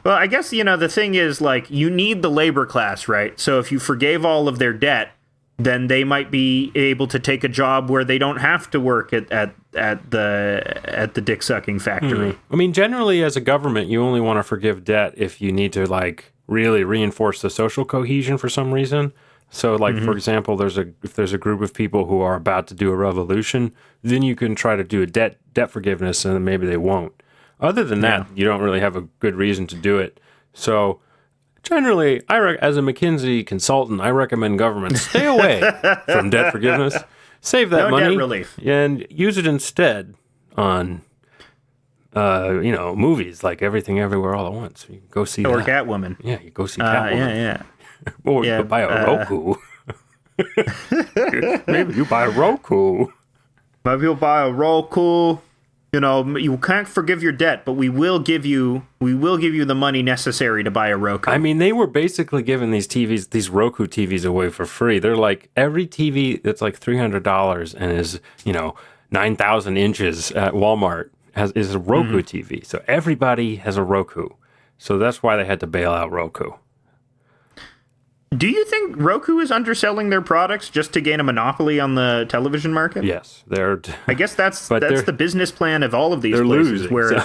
Well, I guess, you know, the thing is, like, you need the labor class, right? So if you forgave all of their debt, then they might be able to take a job where they don't have to work at the dick sucking factory. I mean, generally, as a government, you only want to forgive debt if you need to like really reinforce the social cohesion for some reason. So, like for example, if there's a group of people who are about to do a revolution, then you can try to do a debt forgiveness, and then maybe they won't. Other than that, you don't really have a good reason to do it. So. Generally, as a McKinsey consultant, I recommend governments stay away from debt forgiveness. Save that money, debt relief, and use it instead on, movies like Everything Everywhere All at Once. You go see or that. Catwoman. Yeah, you go see Catwoman. Yeah. Or you buy a Roku. Maybe you buy a Roku. Maybe you'll buy a Roku. You know, you can't forgive your debt, but we will give you the money necessary to buy a Roku. I mean, they were basically giving these Roku TVs away for free. They're like every TV that's like $300 and is, 9,000 inches at Walmart is a Roku TV. So everybody has a Roku. So that's why they had to bail out Roku. Do you think Roku is underselling their products just to gain a monopoly on the television market? Yes, they're. I guess that's the business plan of all of these places. Losing,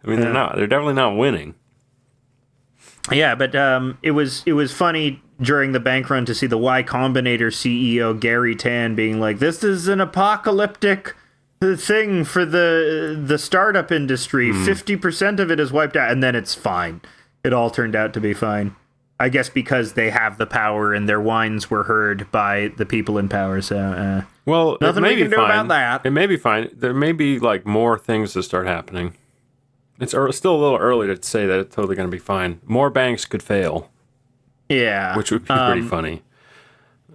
they're not. They're definitely not winning. Yeah, but it was funny during the bank run to see the Y Combinator CEO Gary Tan being like, "This is an apocalyptic thing for the startup industry. 50% of it is wiped out, and then it's fine. It all turned out to be fine." I guess because they have the power and their whines were heard by the people in power. So, nothing we can do about that. It may be fine. There may be like more things to start happening. It's still a little early to say that it's totally going to be fine. More banks could fail. Yeah. Which would be pretty funny.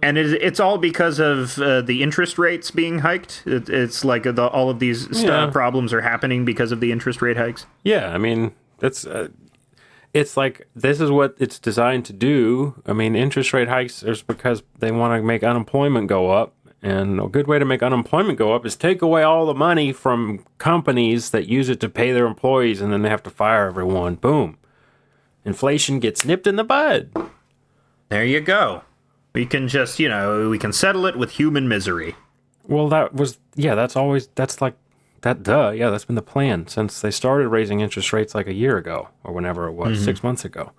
And it's all because of the interest rates being hiked. It's like all of these problems are happening because of the interest rate hikes. Yeah, I mean, that's... It's like, this is what it's designed to do. I mean, interest rate hikes is because they want to make unemployment go up. And a good way to make unemployment go up is take away all the money from companies that use it to pay their employees, and then they have to fire everyone. Boom. Inflation gets nipped in the bud. There you go. We can just, we can settle it with human misery. Well, that's been the plan since they started raising interest rates like a year ago or whenever it was, 6 months ago.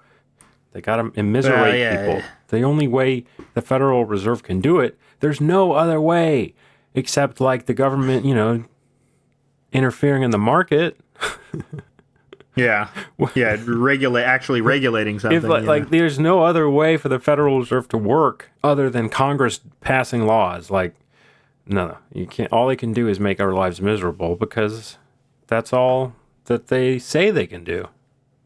They got to immiserate people. The only way the Federal Reserve can do it, there's no other way except like the government, interfering in the market. Actually regulating something. There's no other way for the Federal Reserve to work other than Congress passing laws. No, you can't. All they can do is make our lives miserable because that's all that they say they can do.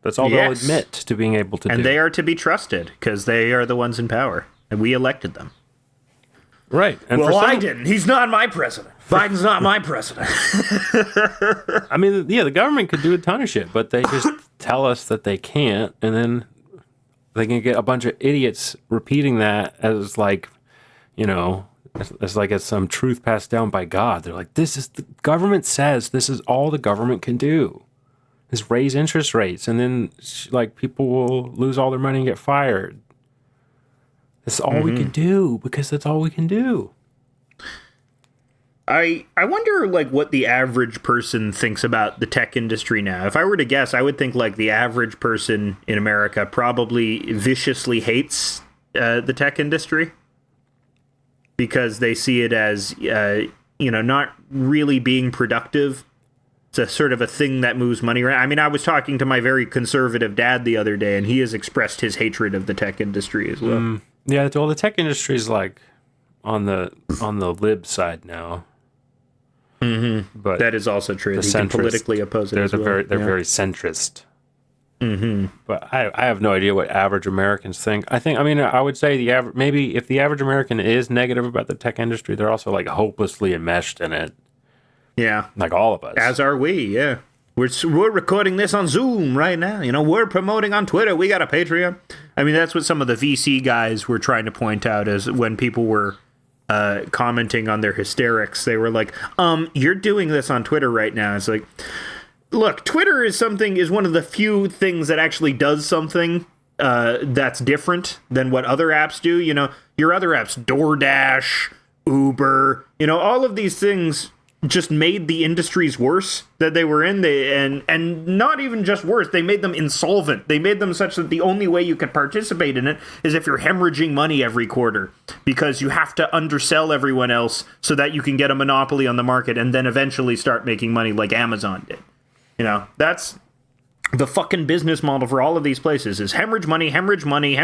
That's all they'll admit to being able to do. And they are to be trusted because they are the ones in power, and we elected them. Right. And well, I didn't. He's not my president. Biden's not my president. I mean, yeah, the government could do a ton of shit, but they just tell us that they can't, and then they can get a bunch of idiots repeating that as like, you know, as like it's some truth passed down by God. They're like, this is the government says this is all the government can do. Is raise interest rates, and then like people will lose all their money and get fired. That's all we can do because that's all we can do. I wonder like what the average person thinks about the tech industry now. If I were to guess, I would think like the average person in America probably viciously hates the tech industry because they see it as not really being productive. It's a sort of a thing that moves money around. I mean, I was talking to my very conservative dad the other day, and he has expressed his hatred of the tech industry as well. Yeah, well, the tech industry is like on the lib side now. Mm-hmm. But that is also true. You can politically oppose it as well. They're very centrist. Mm-hmm. But I have no idea what average Americans think. I would say maybe if the average American is negative about the tech industry, they're also like hopelessly enmeshed in it. Yeah. Like all of us. As are we, yeah. We're recording this on Zoom right now. You know, we're promoting on Twitter. We got a Patreon. I mean, that's what some of the VC guys were trying to point out is when people were commenting on their hysterics. They were like, you're doing this on Twitter right now. It's like, look, Twitter is one of the few things that actually does something that's different than what other apps do. You know, your other apps, DoorDash, Uber, all of these things just made the industries worse that they were in. And not even just worse, they made them insolvent. They made them such that the only way you could participate in it is if you're hemorrhaging money every quarter because you have to undersell everyone else so that you can get a monopoly on the market and then eventually start making money like Amazon did. That's the fucking business model for all of these places is hemorrhage money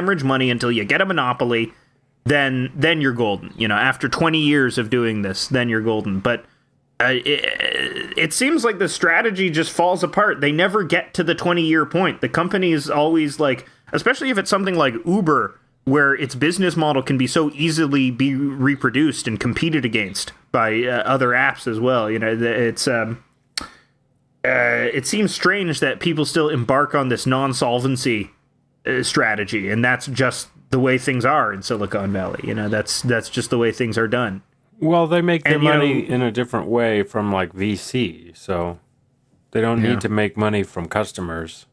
until you get a monopoly. Then you're golden. After 20 years of doing this, then you're golden. But it seems like the strategy just falls apart. They never get to the 20-year point. The company is always like, especially if it's something like Uber, where its business model can be so easily be reproduced and competed against by other apps as well. It seems strange that people still embark on this non-solvency strategy, and that's just the way things are in Silicon Valley. That's just the way things are done. Well, they make their money in a different way from like VC, so they don't need to make money from customers.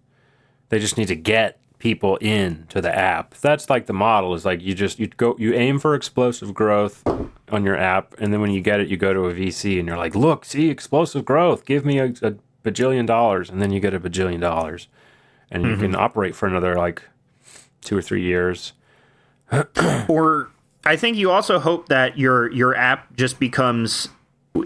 They just need to get people into the app. That's like the model is like you aim for explosive growth on your app, and then when you get it, you go to a VC and you're like, look, see, explosive growth, give me a bajillion dollars, and then you get a bajillion dollars, and you can operate for another like 2 or 3 years. Or I think you also hope that your app just becomes,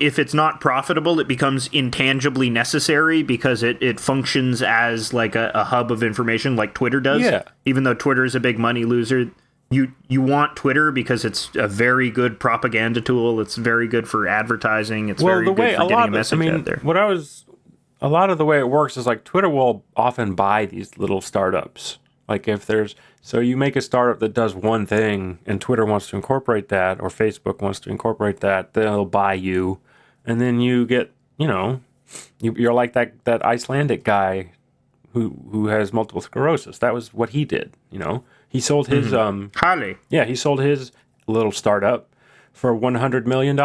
if it's not profitable, it becomes intangibly necessary because it functions as like a hub of information like Twitter does. Yeah. Even though Twitter is a big money loser, you want Twitter because it's a very good propaganda tool. It's very good for advertising. It's very good for getting a message out there. A lot of the way it works is like Twitter will often buy these little startups. Like so you make a startup that does one thing and Twitter wants to incorporate that or Facebook wants to incorporate that, they'll buy you. And then you get, you're like that Icelandic guy who has multiple sclerosis. That was what he did, He sold his Harley. Yeah, he sold his little startup for $100 million.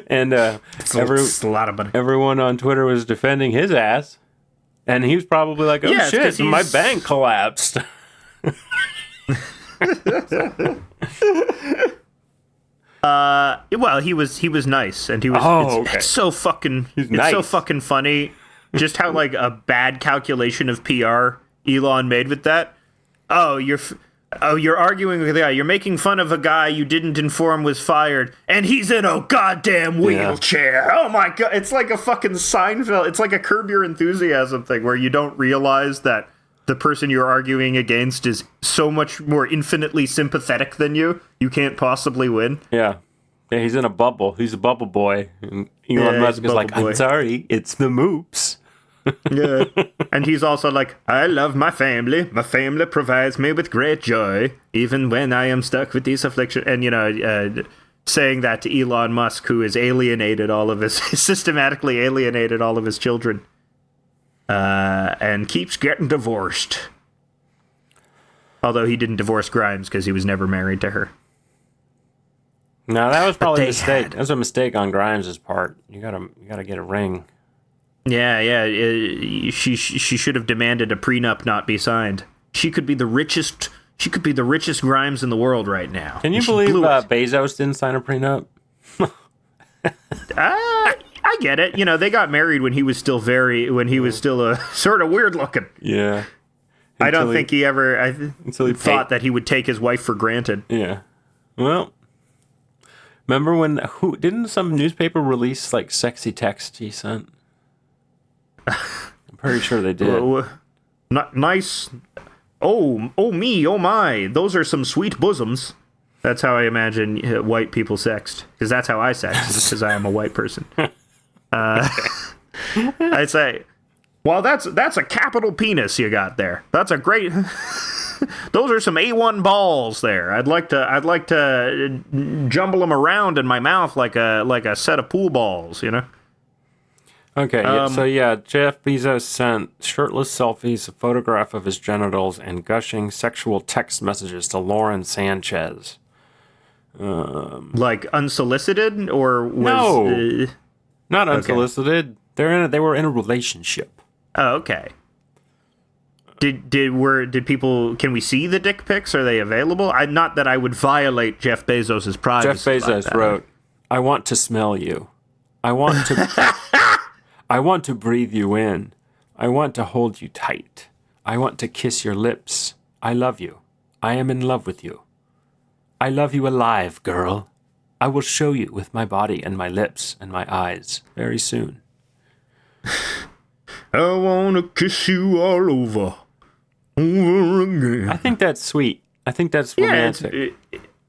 And It's a lot of money. Everyone on Twitter was defending his ass. And he was probably like, oh shit, my bank collapsed. Well, he was nice, and he was. It's so fucking. Nice. So fucking funny, just how like a bad calculation of PR Elon made with that. You're arguing with a guy. You're making fun of a guy you didn't inform was fired, and he's in a goddamn wheelchair. Yeah. Oh my god! It's like a fucking Seinfeld. It's like a Curb Your Enthusiasm thing where you don't realize that the person you're arguing against is so much more infinitely sympathetic than you. You can't possibly win. Yeah, he's in a bubble. He's a bubble boy. And Elon Musk is like, I'm sorry, it's the moops. Yeah. And he's also like, I love my family. My family provides me with great joy, even when I am stuck with these afflictions. And, saying that to Elon Musk, who has systematically alienated all of his children, and keeps getting divorced. Although he didn't divorce Grimes because he was never married to her. No, that was probably a mistake. That was a mistake on Grimes' part. You gotta get a ring. Yeah. She should have demanded a prenup not be signed. She could be the richest. She could be the richest Grimes in the world right now. Can you believe Bezos didn't sign a prenup? I get it. They got married when he was still a sort of weird looking. Yeah. I don't think he ever thought that he would take his wife for granted. Yeah. Well, remember when didn't some newspaper release like sexy text he sent? I'm pretty sure they did. Not nice. Oh my, those are some sweet bosoms. That's how I imagine white people sext, because that's how I sext, because I am a white person. I'd say, well, that's a capital penis you got there. That's a great. Those are some A1 balls there. I'd like to jumble them around in my mouth like a set of pool balls, Okay, Jeff Bezos sent shirtless selfies, a photograph of his genitals, and gushing sexual text messages to Lauren Sanchez. Like unsolicited, or was no, not unsolicited. Okay. They were in a relationship. Oh, okay. Did people? Can we see the dick pics? Are they available? Not that I would violate Jeff Bezos's privacy. Jeff Bezos wrote, "I want to smell you. I want to." I want to breathe you in. I want to hold you tight. I want to kiss your lips. I love you. I am in love with you. I love you alive, girl. I will show you with my body and my lips and my eyes very soon. I want to kiss you all over again. I think that's sweet. I think that's romantic.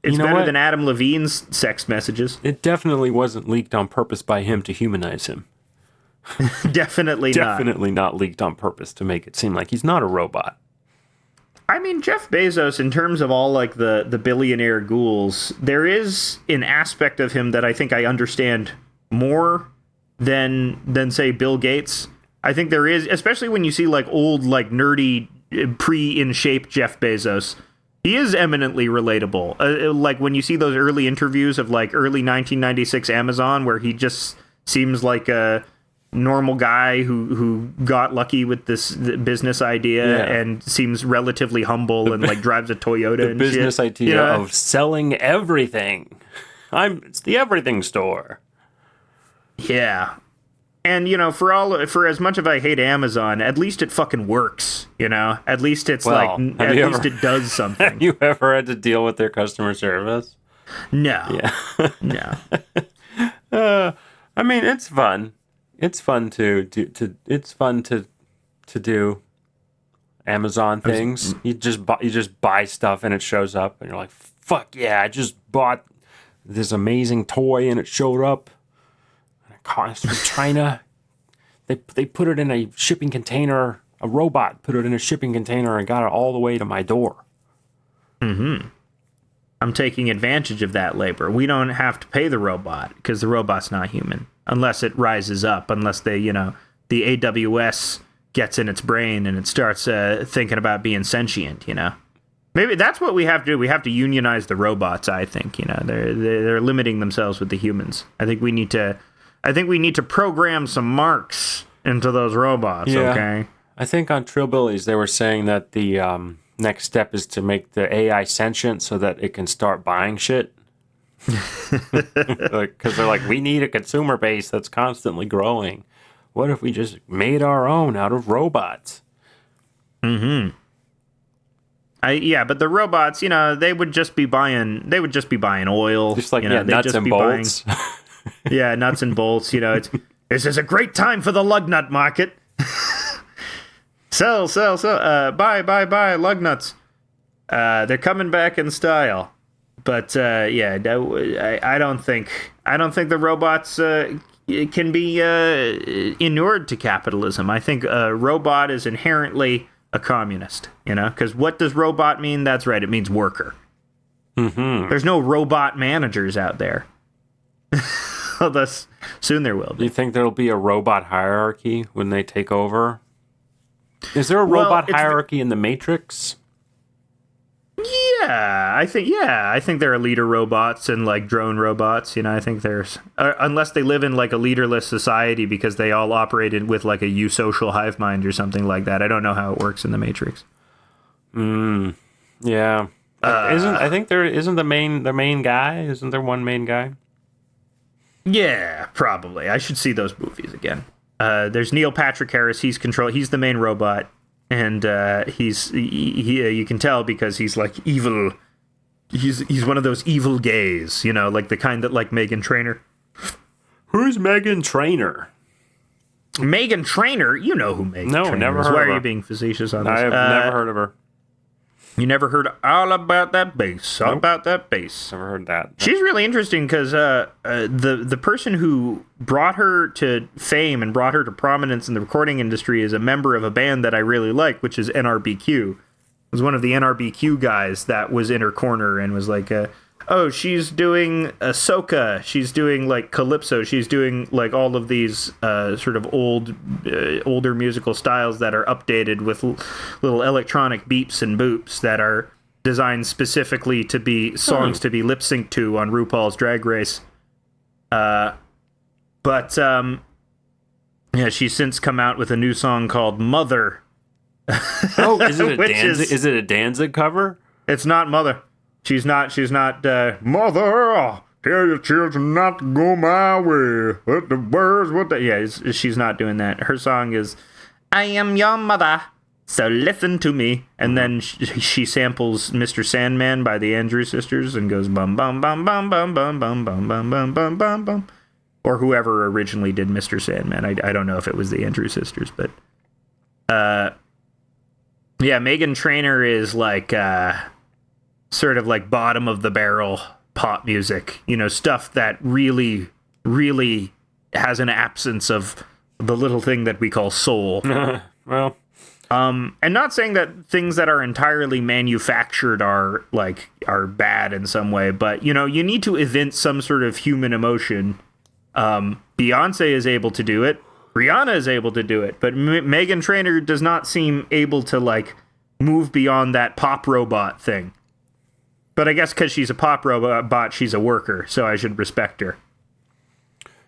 It's better than Adam Levine's sex messages. It definitely wasn't leaked on purpose by him to humanize him. Definitely not leaked on purpose to make it seem like he's not a robot. I mean, Jeff Bezos, in terms of all like the billionaire ghouls, there is an aspect of him that I think I understand more than say Bill Gates. I think there is, especially when you see like old, like nerdy, in shape Jeff Bezos. He is eminently relatable. Like when you see those early interviews of like early 1996 Amazon, where he just seems like a normal guy who got lucky with this business idea and seems relatively humble and like drives a Toyota and business shit. idea of selling everything. It's the everything store. Yeah. And for as much as I hate Amazon, at least it fucking works, At least it's it does something. Have you ever had to deal with their customer service? No. Yeah. No. I mean, it's fun. It's fun to do Amazon things. You just buy stuff and it shows up and you're like, fuck yeah, I just bought this amazing toy and it showed up. And it comes from China. They put it in a shipping container. A robot put it in a shipping container and got it all the way to my door. Mm-hmm. I'm taking advantage of that labor. We don't have to pay the robot because the robot's not human. Unless it rises up, unless the AWS gets in its brain and it starts thinking about being sentient, Maybe that's what we have to do. We have to unionize the robots, I think, They're limiting themselves with the humans. I think we need to program some marks into those robots, okay? I think on Trillbillies they were saying that the next step is to make the AI sentient so that it can start buying shit. Because they're like, we need a consumer base that's constantly growing. What if we just made our own out of robots? Mm-hmm. But the robots, they would just be buying oil. Just like nuts and bolts. Nuts and bolts. This is a great time for the lug nut market. Sell. Buy lug nuts. They're coming back in style. But I don't think the robots it can be inured to capitalism. I think a robot is inherently a communist, because what does robot mean? That's right, it means worker. Mm-hmm. There's no robot managers out there. Although soon there will be. Do you think there'll be a robot hierarchy when they take over? Is there a robot hierarchy in the Matrix? Yeah, I think there are leader robots and like drone robots. I think there's unless they live in like a leaderless society because they all operated with like a eusocial hive mind or something like that. I don't know how it works in the Matrix. Yeah. Isn't the main guy? Isn't there one main guy? Yeah, probably. I should see those movies again. There's Neil Patrick Harris. He's the main robot. And you can tell because he's like evil. He's one of those evil gays, like the kind that like Meghan Trainor. Who's Meghan Trainor? Meghan Trainor? You know who Meghan Trainor never is. heard Why of her. are you being facetious on this? I have never heard of her. You never heard all about that bass. All about that bass. Never heard that. She's really interesting because the person who brought her to fame and brought her to prominence in the recording industry is a member of a band that I really like, which is NRBQ. It was one of the NRBQ guys that was in her corner and was like, she's doing a soca, she's doing like calypso, she's doing like all of these sort of older musical styles that are updated with little electronic beeps and boops that are designed specifically to be songs to be lip synced to on RuPaul's Drag Race. She's since come out with a new song called Mother. Is it a Danzig cover? It's not Mother. She's not, Mother, tell your children not to go my way. What the words, she's not doing that. Her song is, I am your mother, so listen to me. And then she samples Mr. Sandman by the Andrews Sisters and goes bum, bum, bum, bum, bum, bum, bum, bum, bum, bum, bum, bum, bum. Or whoever originally did Mr. Sandman. I don't know if it was the Andrews Sisters, but, Meghan Trainor is like, sort of like bottom of the barrel pop music, stuff that really, really has an absence of the little thing that we call soul. Well, and not saying that things that are entirely manufactured are bad in some way, but you need to evince some sort of human emotion. Beyonce is able to do it. Rihanna is able to do it, but Meghan Trainor does not seem able to like move beyond that pop robot thing. But I guess because she's a pop robot, she's a worker, so I should respect her.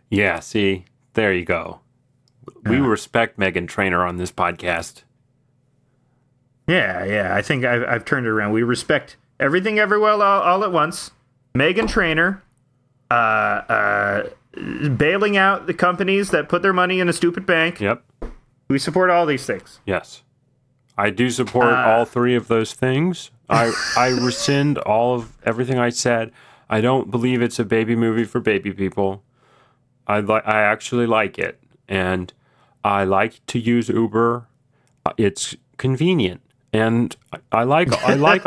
Yeah, see, there you go. We respect Meghan Trainor on this podcast. Yeah, I think I've turned it around. We respect everything everywhere all at once. Meghan Trainor, bailing out the companies that put their money in a stupid bank. Yep. We support all these things. Yes. I do support all three of those things. I rescind all of everything I said. I don't believe it's a baby movie for baby people. I actually like it, and I like to use Uber. It's convenient, and I like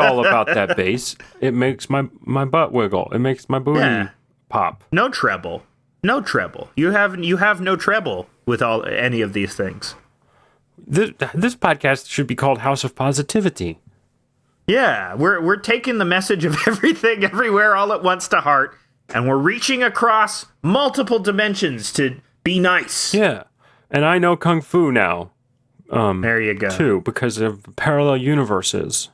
all about that bass. It makes my butt wiggle. It makes my booty pop. No treble. You have no treble with any of these things. This podcast should be called House of Positivity. Yeah, we're taking the message of everything, everywhere, all at once to heart, and we're reaching across multiple dimensions to be nice. Yeah, and I know Kung Fu now. There you go. Too, because of parallel universes.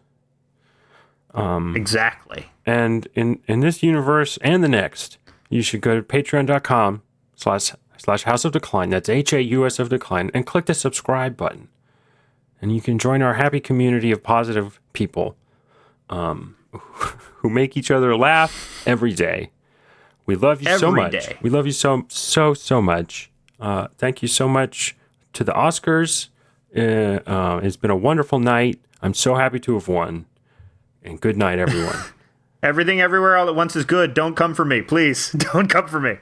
Exactly. And in this universe and the next, you should go to patreon.com/House of Decline. That's HAUS of Decline, and click the subscribe button. And you can join our happy community of positive people who make each other laugh every day. We love you so much. Day. We love you so much. Thank you so much to the Oscars. It's been a wonderful night. I'm so happy to have won. And good night, everyone. Everything, everywhere, all at once is good. Don't come for me, please. Don't come for me.